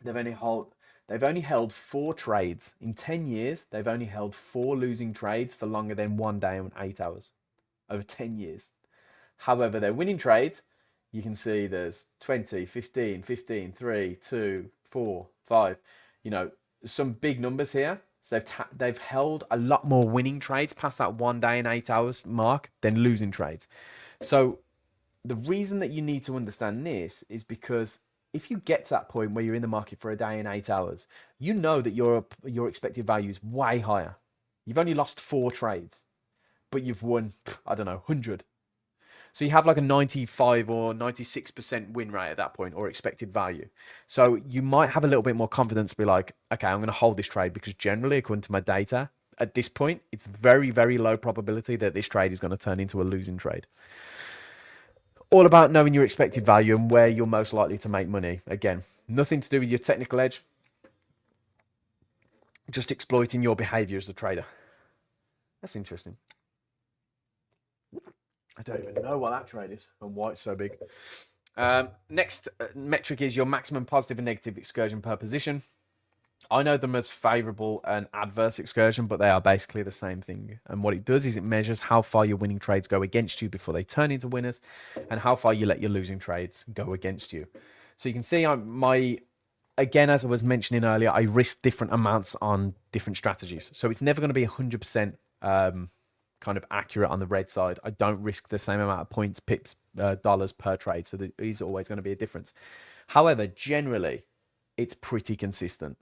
They've only held 4 trades in 10 years. They've only held 4 losing trades for longer than 1 day and 8 hours over 10 years. However, their winning trades, you can see there's 20, 15, 15, 3, 2, 4, 5. Some big numbers here. So they've held a lot more winning trades past that 1 day and 8 hours mark than losing trades. So the reason that you need to understand this is because if you get to that point where you're in the market for a day and 8 hours, you know that your expected value is way higher. You've only lost 4 trades, but you've won, I don't know, 100. So you have like a 95 or 96% win rate at that point, or expected value. So you might have a little bit more confidence to be like, okay, I'm going to hold this trade, because generally, according to my data, at this point, it's very, very low probability that this trade is going to turn into a losing trade. All about knowing your expected value and where you're most likely to make money. Again, nothing to do with your technical edge, just exploiting your behavior as a trader. That's interesting. I don't even know what that trade is and why it's so big. Next metric is your maximum positive and negative excursion per position. I know them as favorable and adverse excursion, but they are basically the same thing. And what it does is it measures how far your winning trades go against you before they turn into winners, and how far you let your losing trades go against you. So you can see again, as I was mentioning earlier, I risk different amounts on different strategies. So it's never going to be 100% kind of accurate on the red side. I don't risk the same amount of points, pips, dollars per trade. So there is always going to be a difference. However, generally, it's pretty consistent.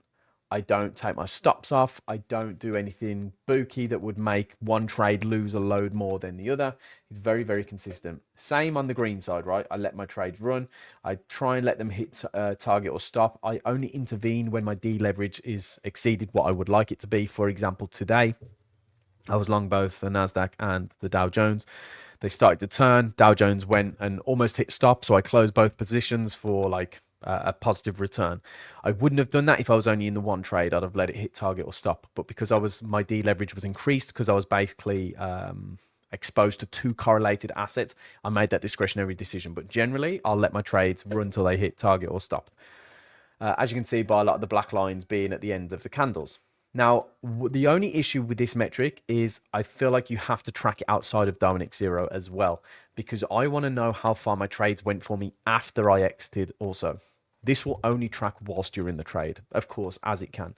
I don't take my stops off. I don't do anything booky that would make one trade lose a load more than the other. It's very, very consistent. Same on the green side, right? I let my trades run. I try and let them hit target or stop. I only intervene when my deleverage is exceeded what I would like it to be. For example, today, I was long both the NASDAQ and the Dow Jones. They started to turn. Dow Jones went and almost hit stop. So I closed both positions for like a positive return. I wouldn't have done that if I was only in the one trade. I'd have let it hit target or stop. But because my deleverage was increased, because I was basically exposed to two correlated assets, I made that discretionary decision. But generally, I'll let my trades run till they hit target or stop. As you can see by a lot of the black lines being at the end of the candles. Now, the only issue with this metric is I feel like you have to track it outside of Darwinex 0 as well, because I want to know how far my trades went for me after I exited also. This will only track whilst you're in the trade, of course, as it can.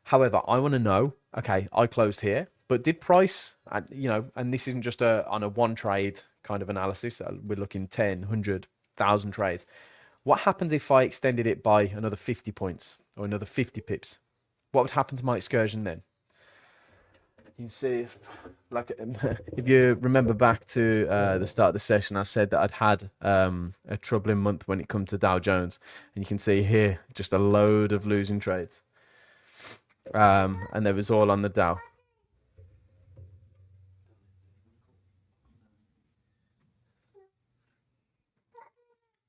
However, I want to know, okay, I closed here, but did price, and this isn't just on a one trade kind of analysis. We're looking 10, 100, 1,000 trades. What happens if I extended it by another 50 points or another 50 pips? What would happen to my excursion then? You can see, if you remember back to the start of the session, I said that I'd had a troubling month when it comes to Dow Jones. And you can see here, just a load of losing trades. And there was all on the Dow.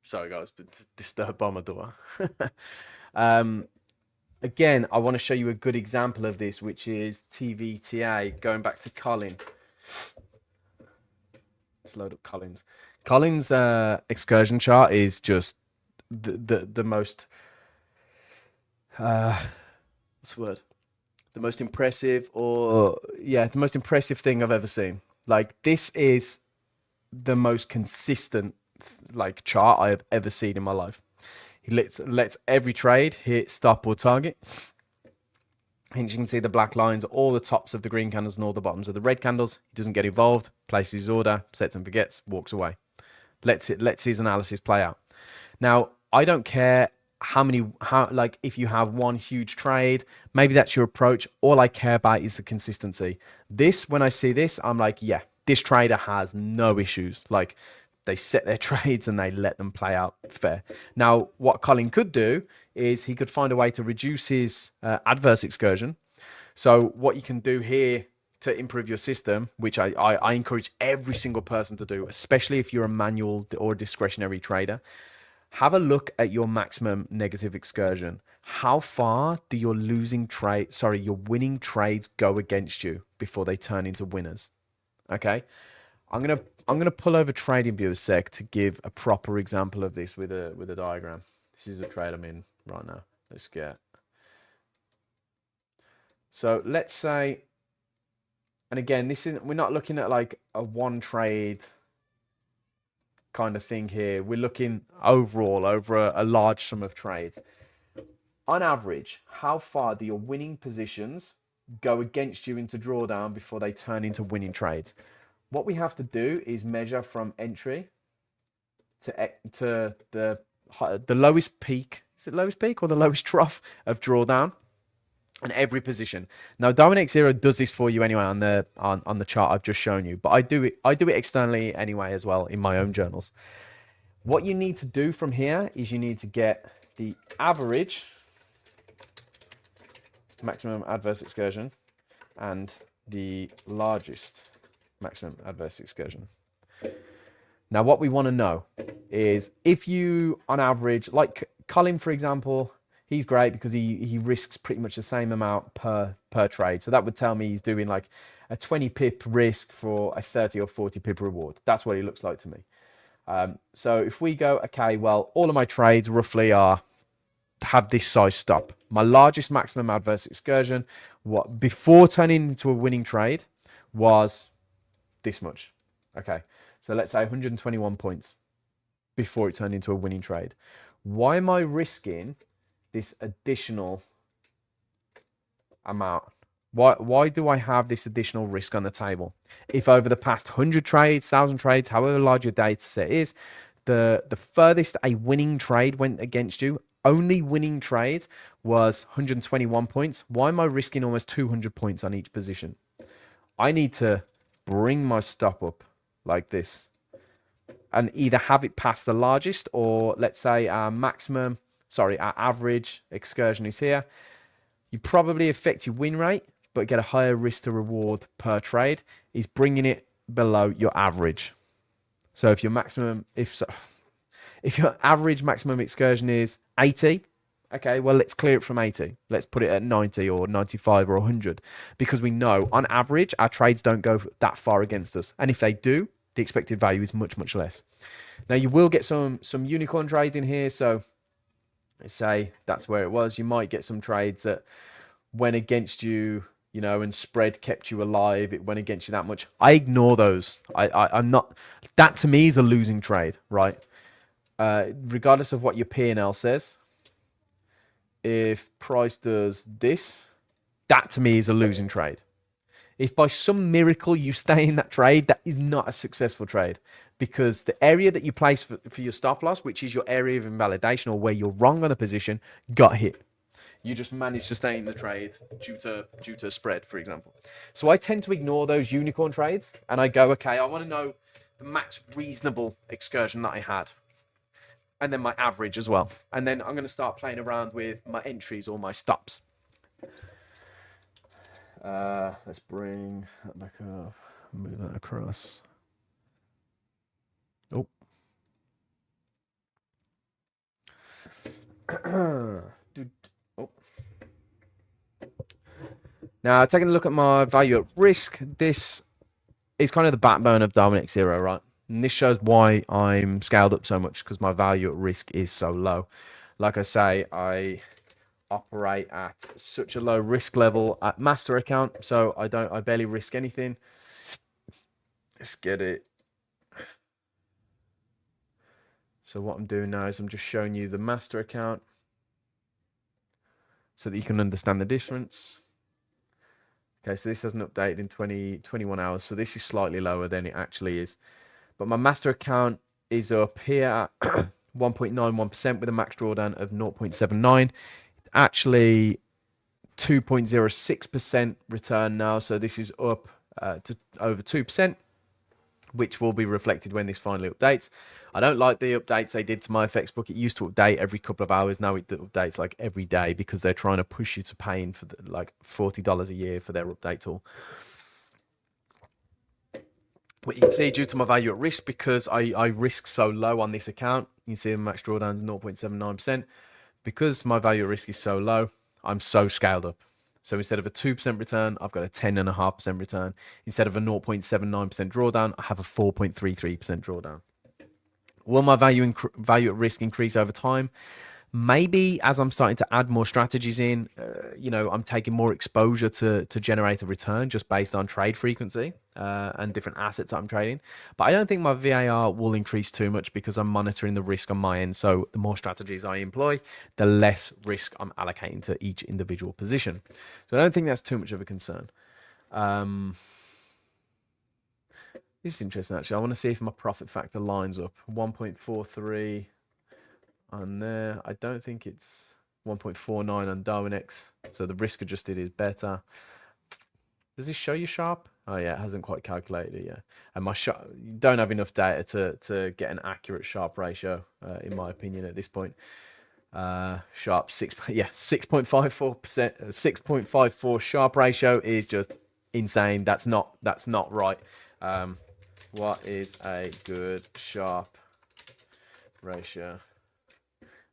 Sorry, guys, but disturbed by my door. Again, I want to show you a good example of this, which is TVTA, going back to Colin. Let's load up Colin's. Colin's excursion chart is just the most, what's the word? The most impressive, the most impressive thing I've ever seen. Like, this is the most consistent chart I have ever seen in my life. He lets every trade hit stop or target. And you can see the black lines, all the tops of the green candles and all the bottoms of the red candles. He doesn't get involved, places his order, sets and forgets, walks away. Lets his analysis play out. Now, I don't care if you have one huge trade, maybe that's your approach. All I care about is the consistency. When I see this, I'm like, yeah, this trader has no issues. Like, they set their trades and they let them play out fair. Now, what Colin could do is he could find a way to reduce his adverse excursion. So what you can do here to improve your system, which I encourage every single person to do, especially if you're a manual or discretionary trader, have a look at your maximum negative excursion. How far do your winning trades go against you before they turn into winners? Okay. I'm gonna pull over TradingView a sec to give a proper example of this with a diagram. This is a trade I'm in right now. So let's say, and again, we're not looking at like a one trade kind of thing here. We're looking overall over a large sum of trades. On average, how far do your winning positions go against you into drawdown before they turn into winning trades? What we have to do is measure from entry to the lowest peak. Is it lowest peak or the lowest trough of drawdown? And every position. Now, Darwinex 0 does this for you anyway on the chart I've just shown you, but I do it externally anyway as well in my own journals. What you need to do from here is you need to get the average maximum adverse excursion and the largest maximum adverse excursion. Now, what we want to know is if you, on average, like Colin, for example, he's great because he risks pretty much the same amount per trade. So that would tell me he's doing like a 20 pip risk for a 30 or 40 pip reward. That's what he looks like to me. So if we go, okay, well, all of my trades roughly have this size stop. My largest maximum adverse excursion, before turning into a winning trade, was this much. Okay, so let's say 121 points before it turned into a winning trade. Why am I risking this additional amount Why do I have this additional risk on the table? If over the past 100 trades, 1,000 trades, however large your data set is, the furthest a winning trade went against you, only winning trade was 121 points. Why am I risking almost 200 points on each position? I need to bring my stop up like this and either have it past the largest, or let's say our average excursion is here. You probably affect your win rate, but get a higher risk to reward per trade is bringing it below your average. So if your if your average maximum excursion is 80, okay, well, let's clear it from 80. Let's put it at 90 or 95 or 100, because we know on average our trades don't go that far against us. And if they do, the expected value is much, much less. Now you will get some unicorn trades in here. So let's say that's where it was. You might get some trades that went against you, you know, and spread kept you alive. It went against you that much. I ignore those. I'm not, that to me is a losing trade, right? Regardless of what your P&L says, if price does this, that to me is a losing trade. If by some miracle you stay in that trade, that is not a successful trade, because the area that you place for your stop loss, which is your area of invalidation or where you're wrong on the position, got hit. You just managed to stay in the trade due to spread, for example. So I tend to ignore those unicorn trades, and I go, okay, I want to know the max reasonable excursion that I had, and then my average as well. And then I'm going to start playing around with my entries or my stops. Let's bring that back up, move that across. Oh. Oh. Now, taking a look at my value at risk, this is kind of the backbone of Darwinex 0, right? And this shows why I'm scaled up so much, because my value at risk is so low. Like I say, I operate at such a low risk level at master account, so I barely risk anything. Let's get it. So what I'm doing now is I'm just showing you the master account so that you can understand the difference. Okay, so this hasn't updated in 21 hours, so this is slightly lower than it actually is. But my master account is up here at 1.91% with a max drawdown of 0.79. It's actually 2.06% return now, so this is up to over 2%, which will be reflected when this finally updates. I don't like the updates they did to my FX book. It used to update every couple of hours. Now it updates like every day, because they're trying to push you to paying for like $40 a year for their update tool. But you can see, due to my value at risk, because I risk so low on this account, you can see the max drawdown is 0.79%. Because my value at risk is so low, I'm so scaled up. So instead of a 2% return, I've got a 10.5% return. Instead of a 0.79% drawdown, I have a 4.33% drawdown. Will my value at risk increase over time? Maybe as I'm starting to add more strategies in, you know, I'm taking more exposure to generate a return just based on trade frequency and different assets I'm trading. But I don't think my VAR will increase too much, because I'm monitoring the risk on my end. So the more strategies I employ, the less risk I'm allocating to each individual position. So I don't think that's too much of a concern. This is interesting, actually. I want to see if my profit factor lines up. 1.43 on there. I don't think it's 1.49 on Darwinex. So the risk adjusted is better. Does this show you sharp? Oh yeah, it hasn't quite calculated it yet. And my sharp, you don't have enough data to get an accurate sharp ratio, in my opinion, at this point. Sharp 6.54%, 6.54 sharp ratio is just insane. That's not right. What is a good sharp ratio?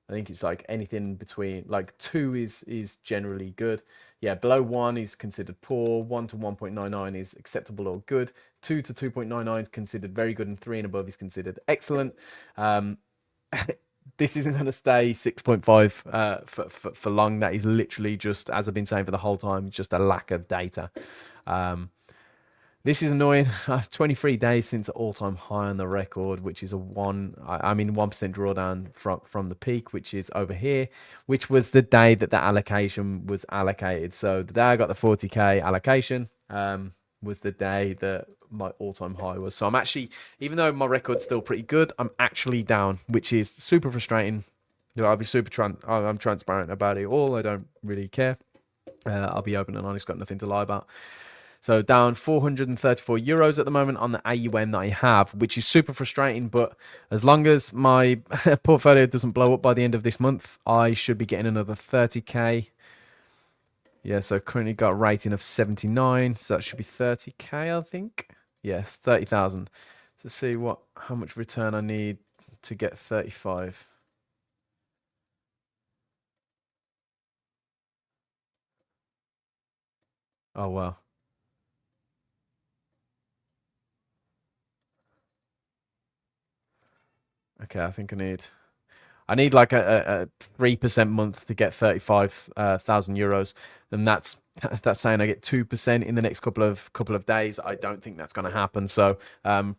I think it's like anything between, like 2 is generally good. Yeah, below 1 is considered poor. 1 to 1.99 is acceptable or good. 2 to 2.99 is considered very good, and 3 and above is considered excellent. This isn't going to stay 6.5 for long. That is literally just, as I've been saying for the whole time, it's just a lack of data. This is annoying. 23 days since all-time high on the record, which is a 1% drawdown from the peak, which is over here, which was the day that the allocation was allocated. So the day I got the 40K allocation was the day that my all-time high was. So I'm actually, even though my record's still pretty good, I'm actually down, which is super frustrating. I'll be I'm transparent about it all. I don't really care. I'll be open and honest, got nothing to lie about. So down 434 euros at the moment on the AUM that I have, which is super frustrating. But as long as my portfolio doesn't blow up by the end of this month, I should be getting another 30K. Yeah, so currently got a rating of 79. So that should be 30K, I think. Yes, 30,000. To see how much return I need to get 35. Oh, wow. Okay, I think I need like a 3% month to get 35,000 euros, and that's saying I get 2% in the next couple of days. I don't think that's going to happen. So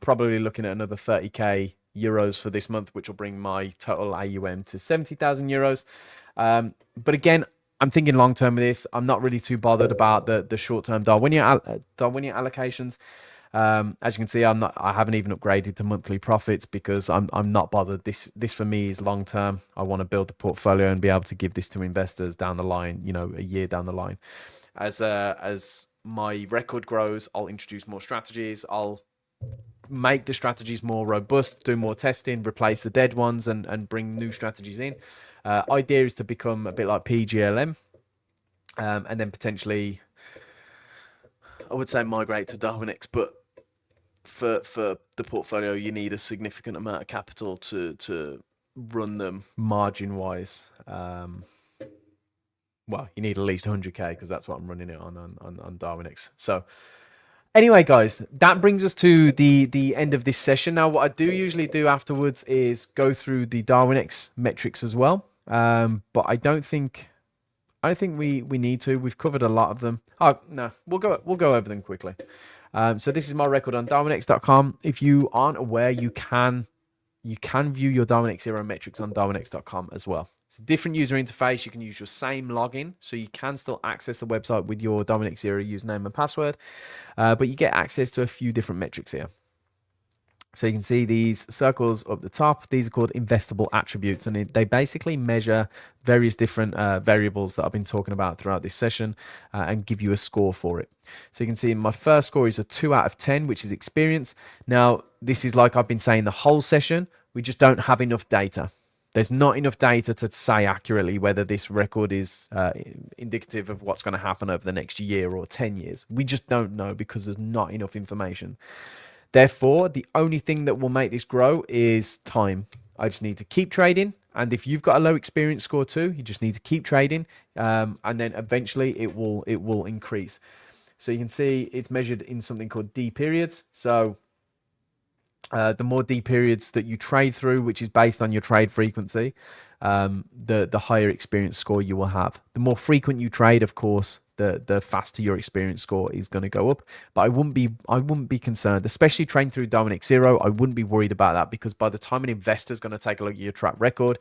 probably looking at another 30K euros for this month, which will bring my total AUM to 70,000 euros. But again, I'm thinking long term with this. I'm not really too bothered about the short term Darwinia allocations. As you can see, I haven't even upgraded to monthly profits because I'm not bothered. This for me is long term. I want to build the portfolio and be able to give this to investors down the line, a year down the line. As my record grows, I'll introduce more strategies. I'll make the strategies more robust, do more testing, replace the dead ones, and bring new strategies in. Idea is to become a bit like PGLM, and then potentially, I would say migrate to Darwinex, but for the portfolio, you need a significant amount of capital to run them margin wise. Well, you need at least 100K because that's what I'm running it on Darwinex. So anyway, guys, that brings us to the end of this session. Now, what I do usually do afterwards is go through the Darwinex metrics as well. But I think we need to. We've covered a lot of them. Oh no, we'll go over them quickly. So this is my record on Darwinex.com. If you aren't aware, you can view your Darwinex Zero metrics on Darwinex.com as well. It's a different user interface. You can use your same login, so you can still access the website with your Darwinex Zero username and password, but you get access to a few different metrics here. So you can see these circles up the top. These are called investable attributes, and they basically measure various different variables that I've been talking about throughout this session and give you a score for it. So you can see my first score is a 2 out of 10, which is experience. Now, this is like I've been saying the whole session. We just don't have enough data. There's not enough data to say accurately whether this record is indicative of what's going to happen over the next year or 10 years. We just don't know because there's not enough information. Therefore, the only thing that will make this grow is time. I just need to keep trading. And if you've got a low experience score too, you just need to keep trading. And then eventually it will increase. So you can see it's measured in something called D periods. So the more D periods that you trade through, which is based on your trade frequency, the higher experience score you will have. The more frequent you trade, of course, the faster your experience score is going to go up. But I wouldn't be concerned, especially trading through Darwinex Zero. I wouldn't be worried about that because by the time an investor is going to take a look at your track record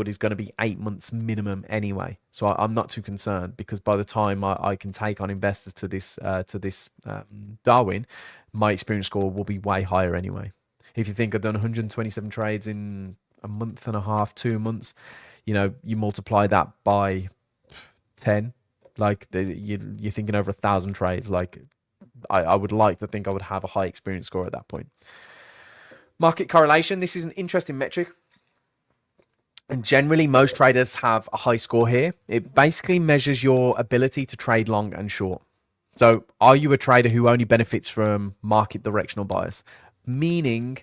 is going to be 8 months minimum anyway. So I'm not too concerned because by the time I can take on investors to this Darwin, my experience score will be way higher anyway. If you think I've done 127 trades in a month and a half, 2 months, you multiply that by 10. Like you're thinking over 1,000 trades. Like I would like to think I would have a high experience score at that point. Market correlation. This is an interesting metric. And generally, most traders have a high score here. It basically measures your ability to trade long and short. So are you a trader who only benefits from market directional bias? Meaning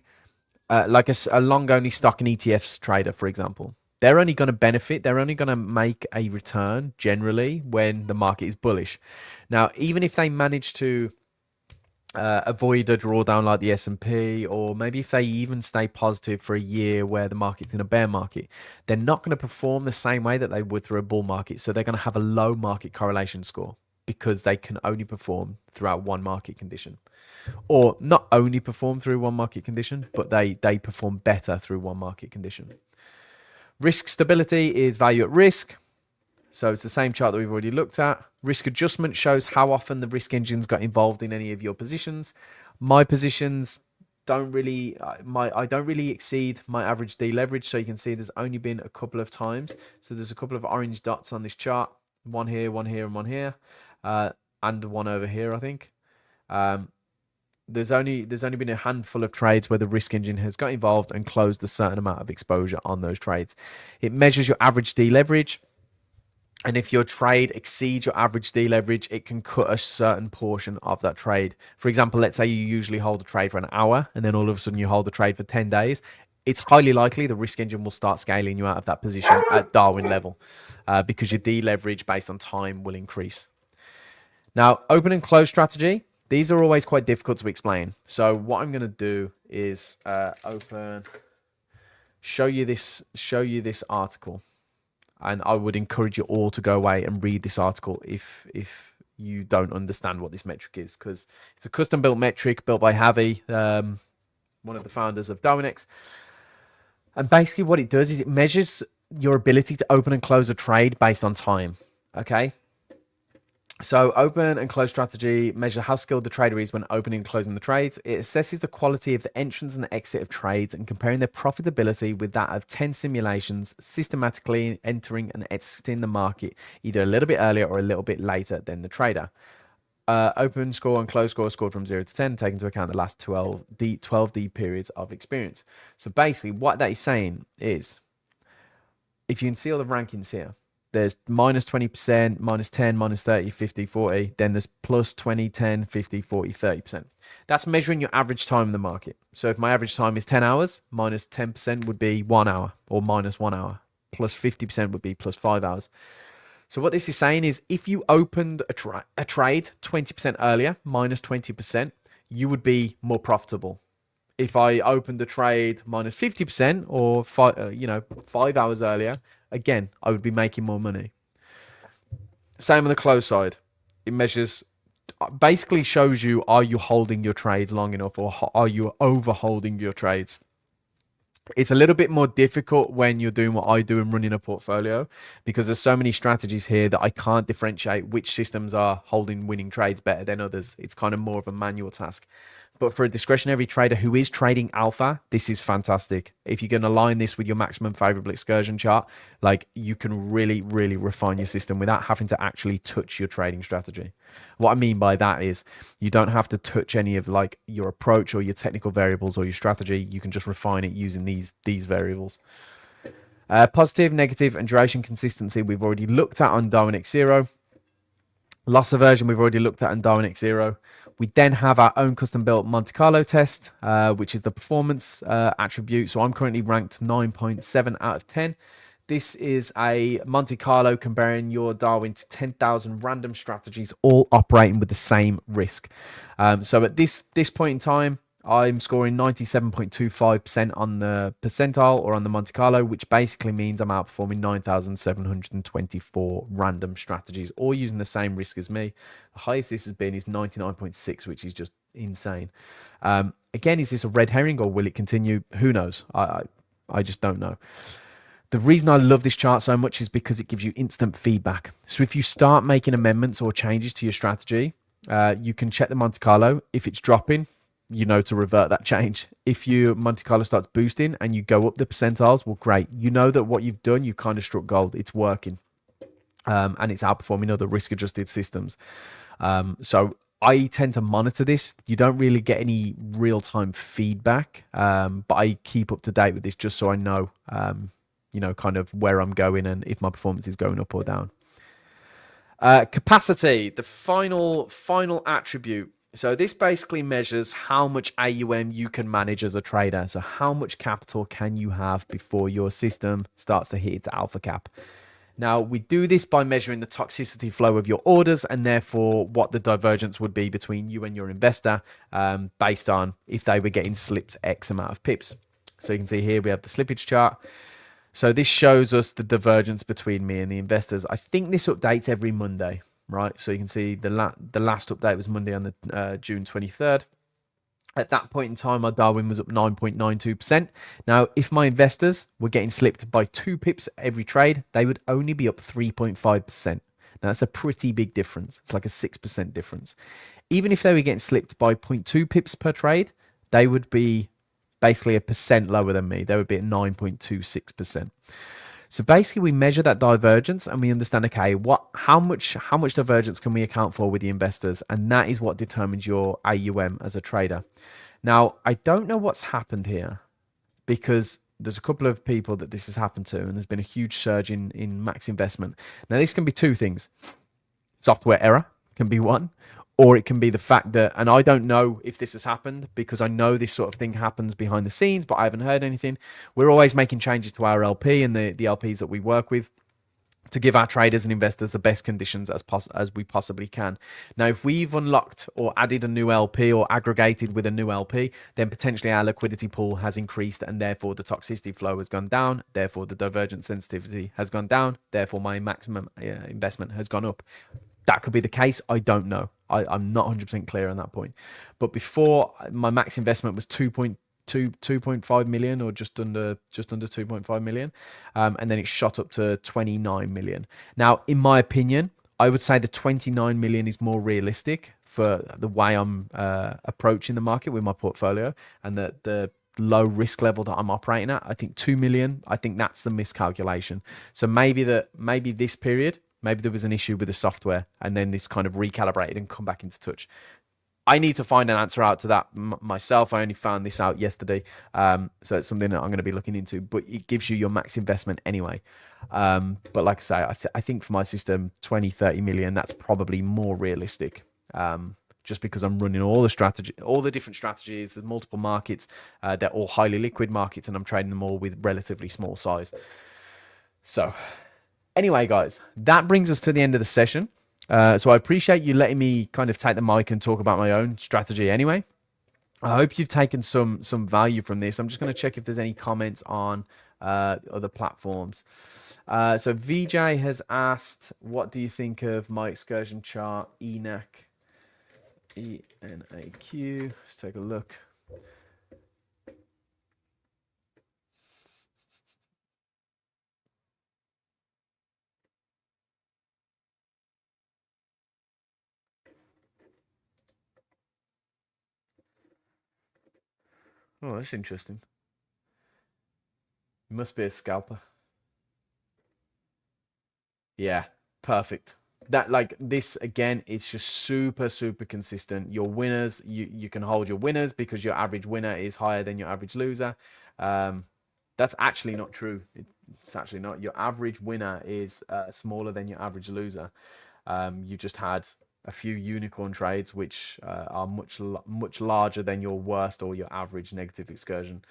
like a long-only stock and ETFs trader, for example. They're only going to benefit, they're only going to make a return generally when the market is bullish. Now, even if they manage to avoid a drawdown like the S&P, or maybe if they even stay positive for a year where the market's in a bear market, they're not going to perform the same way that they would through a bull market. So they're going to have a low market correlation score because they can only perform throughout one market condition, or not only perform through one market condition, but they perform better through one market condition. Risk stability is value at risk. So it's the same chart that we've already looked at. Risk adjustment shows how often the risk engines got involved in any of your positions. My positions don't really, I don't really exceed my average deleverage. So you can see there's only been a couple of times. So there's a couple of orange dots on this chart. One here, and one here, and one over here, I think. There's only been a handful of trades where the risk engine has got involved and closed a certain amount of exposure on those trades. It measures your average deleverage. And if your trade exceeds your average deleverage, it can cut a certain portion of that trade. For example, let's say you usually hold a trade for an hour and then all of a sudden you hold a trade for 10 days. It's highly likely the risk engine will start scaling you out of that position at Darwin level because your deleverage based on time will increase. Now, open and close strategy. These are always quite difficult to explain. So what I'm going to do is show you this article. And I would encourage you all to go away and read this article if you don't understand what this metric is, because it's a custom built metric built by Javi, one of the founders of Darwinex. And basically what it does is it measures your ability to open and close a trade based on time. Okay. So open and close strategy measure how skilled the trader is when opening and closing the trades. It assesses the quality of the entrance and the exit of trades and comparing their profitability with that of 10 simulations systematically entering and exiting the market either a little bit earlier or a little bit later than the trader. Open score and close score scored from 0 to 10, taking into account the last 12D periods of experience. So basically what that is saying is, if you can see all the rankings here, there's minus 20%, minus 10, minus 30, 50, 40. Then there's plus 20, 10, 50, 40, 30%. That's measuring your average time in the market. So if my average time is 10 hours, minus 10% would be 1 hour or minus 1 hour. Plus 50% would be plus 5 hours. So what this is saying is if you opened a trade 20% earlier, minus 20%, you would be more profitable. If I opened the trade minus 50% or 5 hours earlier, again, I would be making more money. Same on the close side. It measures, basically shows you, are you holding your trades long enough or are you over holding your trades? It's a little bit more difficult when you're doing what I do and running a portfolio, because there's so many strategies here that I can't differentiate which systems are holding winning trades better than others. It's kind of more of a manual task. But for a discretionary trader who is trading alpha, this is fantastic. If you can align this with your maximum favorable excursion chart, like you can really, really refine your system without having to actually touch your trading strategy. What I mean by that is you don't have to touch any of like your approach or your technical variables or your strategy. You can just refine it using these variables. Positive, negative, and duration consistency we've already looked at on Darwinex 0. Loss aversion we've already looked at on Darwinex 0. We then have our own custom built Monte Carlo test, which is the performance attribute. So I'm currently ranked 9.7 out of 10. This is a Monte Carlo comparing your Darwin to 10,000 random strategies, all operating with the same risk. So at this point in time, I'm scoring 97.25% on the percentile or on the Monte Carlo, which basically means I'm outperforming 9,724 random strategies, all using the same risk as me. The highest this has been is 99.6, which is just insane. Again, is this a red herring or will it continue? Who knows? I just don't know. The reason I love this chart so much is because it gives you instant feedback. So if you start making amendments or changes to your strategy, you can check the Monte Carlo. If it's dropping, you know to revert that change. If your Monte Carlo starts boosting and you go up the percentiles, well, great. You know that what you've done, you've kind of struck gold. It's working. And it's outperforming other risk-adjusted systems. So I tend to monitor this. You don't really get any real-time feedback, but I keep up to date with this just so I know, kind of where I'm going and if my performance is going up or down. Capacity, the final attribute. So this basically measures how much AUM you can manage as a trader. So how much capital can you have before your system starts to hit its alpha cap? Now, we do this by measuring the toxicity flow of your orders and therefore what the divergence would be between you and your investor based on if they were getting slipped X amount of pips. So you can see here we have the slippage chart. So this shows us the divergence between me and the investors. I think this updates every Monday. right? So you can see the last update was Monday on the June 23rd. At that point in time, my Darwin was up 9.92%. Now, if my investors were getting slipped by 2 pips every trade, they would only be up 3.5%. Now, that's a pretty big difference. It's like a 6% difference. Even if they were getting slipped by 0.2 pips per trade, they would be basically 1% lower than me. They would be at 9.26%. So basically, we measure that divergence and we understand, okay, how much divergence can we account for with the investors, and that is what determines your AUM as a trader. Now, I don't know what's happened here because there's a couple of people that this has happened to, and there's been a huge surge in max investment. Now, this can be two things: software error can be one, or it can be the fact that, and I don't know if this has happened because I know this sort of thing happens behind the scenes, but I haven't heard anything. We're always making changes to our LP and the LPs that we work with to give our traders and investors the best conditions as we possibly can. Now, if we've unlocked or added a new LP or aggregated with a new LP, then potentially our liquidity pool has increased, and therefore the toxicity flow has gone down. Therefore, the divergence sensitivity has gone down. Therefore, my maximum investment has gone up. That could be the case. I don't know. I'm not 100% clear on that point. But before, my max investment was 2.5 million, or just under 2.5 million, and then it shot up to 29 million. Now, in my opinion, I would say the 29 million is more realistic for the way I'm approaching the market with my portfolio and the low risk level that I'm operating at. I think 2 million, I think that's the miscalculation. So maybe this period, maybe there was an issue with the software, and then this kind of recalibrated and come back into touch. I need to find an answer out to that myself. I only found this out yesterday. So it's something that I'm going to be looking into, but it gives you your max investment anyway. But like I say, I think for my system, 20, 30 million, that's probably more realistic. Just because I'm running all the different strategies, there's multiple markets. They're all highly liquid markets, and I'm trading them all with relatively small size. So anyway, guys, that brings us to the end of the session. So I appreciate you letting me kind of take the mic and talk about my own strategy anyway. I hope you've taken some value from this. I'm just going to check if there's any comments on other platforms. So VJ has asked, what do you think of my excursion chart, ENAQ, ENAQ? Let's take a look. Oh, that's interesting. You must be a scalper. Yeah, perfect. That, like, this again, it's just super consistent. Your winners, you can hold your winners because your average winner is higher than your average loser. That's actually not true. It's actually not. Your average winner is smaller than your average loser. You just had a few unicorn trades which are much larger than your worst or your average negative excursion.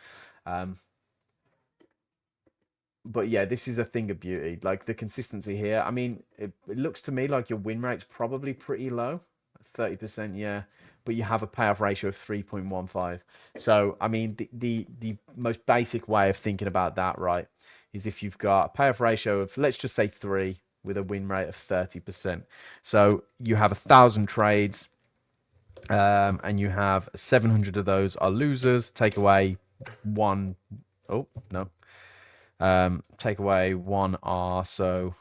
But yeah, this is a thing of beauty. Like, the consistency here, I mean, it looks to me like your win rate's probably pretty low, 30%, yeah, but you have a payoff ratio of 3.15. So I mean, the most basic way of thinking about that, right, is if you've got a payoff ratio of, let's just say 3 with a win rate of 30%. So you have 1,000 trades, and you have 700 of those are losers. Take away one. Oh no. Take away 1R, so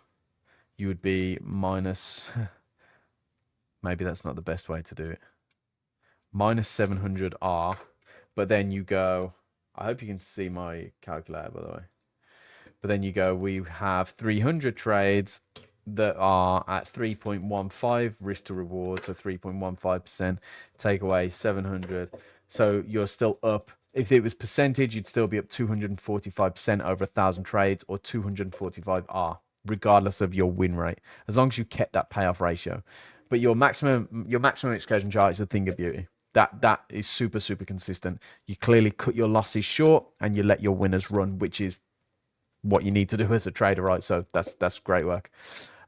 you would be minus, maybe that's not the best way to do it, minus 700R, but then you go, I hope you can see my calculator, by the way, but then you go, we have 300 trades that are at 3.15 risk to reward, so 3.15%, take away 700, so you're still up. If it was percentage, you'd still be up 245% over 1,000 trades, or 245R, regardless of your win rate, as long as you kept that payoff ratio. But your maximum excursion chart is a thing of beauty. That is super consistent. You clearly cut your losses short and you let your winners run, which is what you need to do as a trader, right? So that's great work.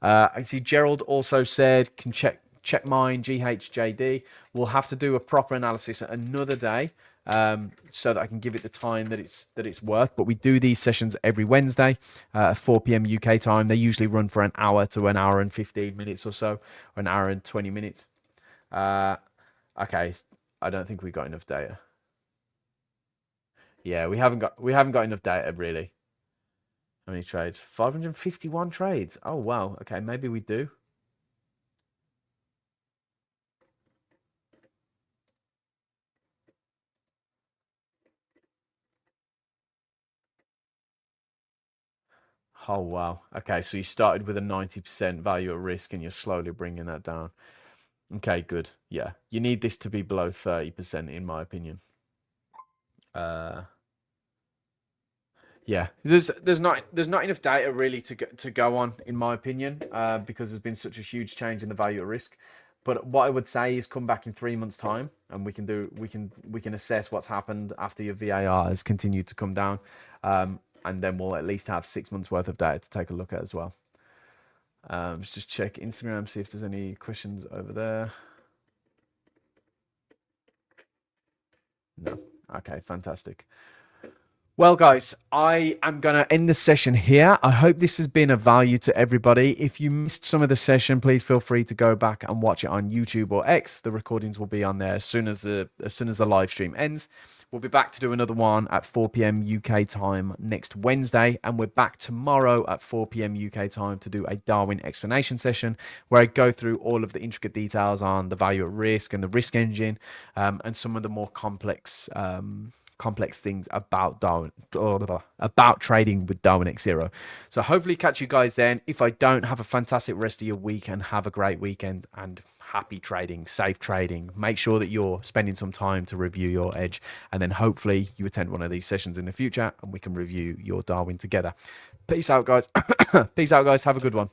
I see Gerald also said, can check mine, GHJD. We'll have to do a proper analysis another day. so that I can give it the time that it's worth. But we do these sessions every Wednesday at 4 p.m. UK time. They usually run for an hour to an hour and 15 minutes or so, or an hour and 20 minutes. Okay, I don't think we got enough data. Yeah, we haven't got enough data really. How many trades? 551 trades. Oh wow. Okay, maybe we do. Oh wow. Okay, so you started with a 90% value at risk and you're slowly bringing that down. Okay, good. Yeah, you need this to be below 30% in my opinion. Yeah, there's not enough data really to go on in my opinion, because there's been such a huge change in the value at risk. But what I would say is come back in 3 months' time, and we can assess what's happened after your VAR has continued to come down, and then we'll at least have 6 months worth of data to take a look at as well. Let's just check Instagram, see if there's any questions over there. No. Okay, fantastic. Well, guys, I am going to end the session here. I hope this has been of value to everybody. If you missed some of the session, please feel free to go back and watch it on YouTube or X. The recordings will be on there as soon as the live stream ends. We'll be back to do another one at 4 p.m. UK time next Wednesday, and we're back tomorrow at 4 p.m. UK time to do a Darwin explanation session where I go through all of the intricate details on the value at risk and the risk engine, and some of the more complex things about Darwin, about trading with Darwinex Zero. So hopefully catch you guys then. If I don't, have a fantastic rest of your week and have a great weekend, and happy trading, safe trading. Make sure that you're spending some time to review your edge, and then hopefully you attend one of these sessions in the future and we can review your Darwin together. Peace out, guys. Peace out, guys. Have a good one.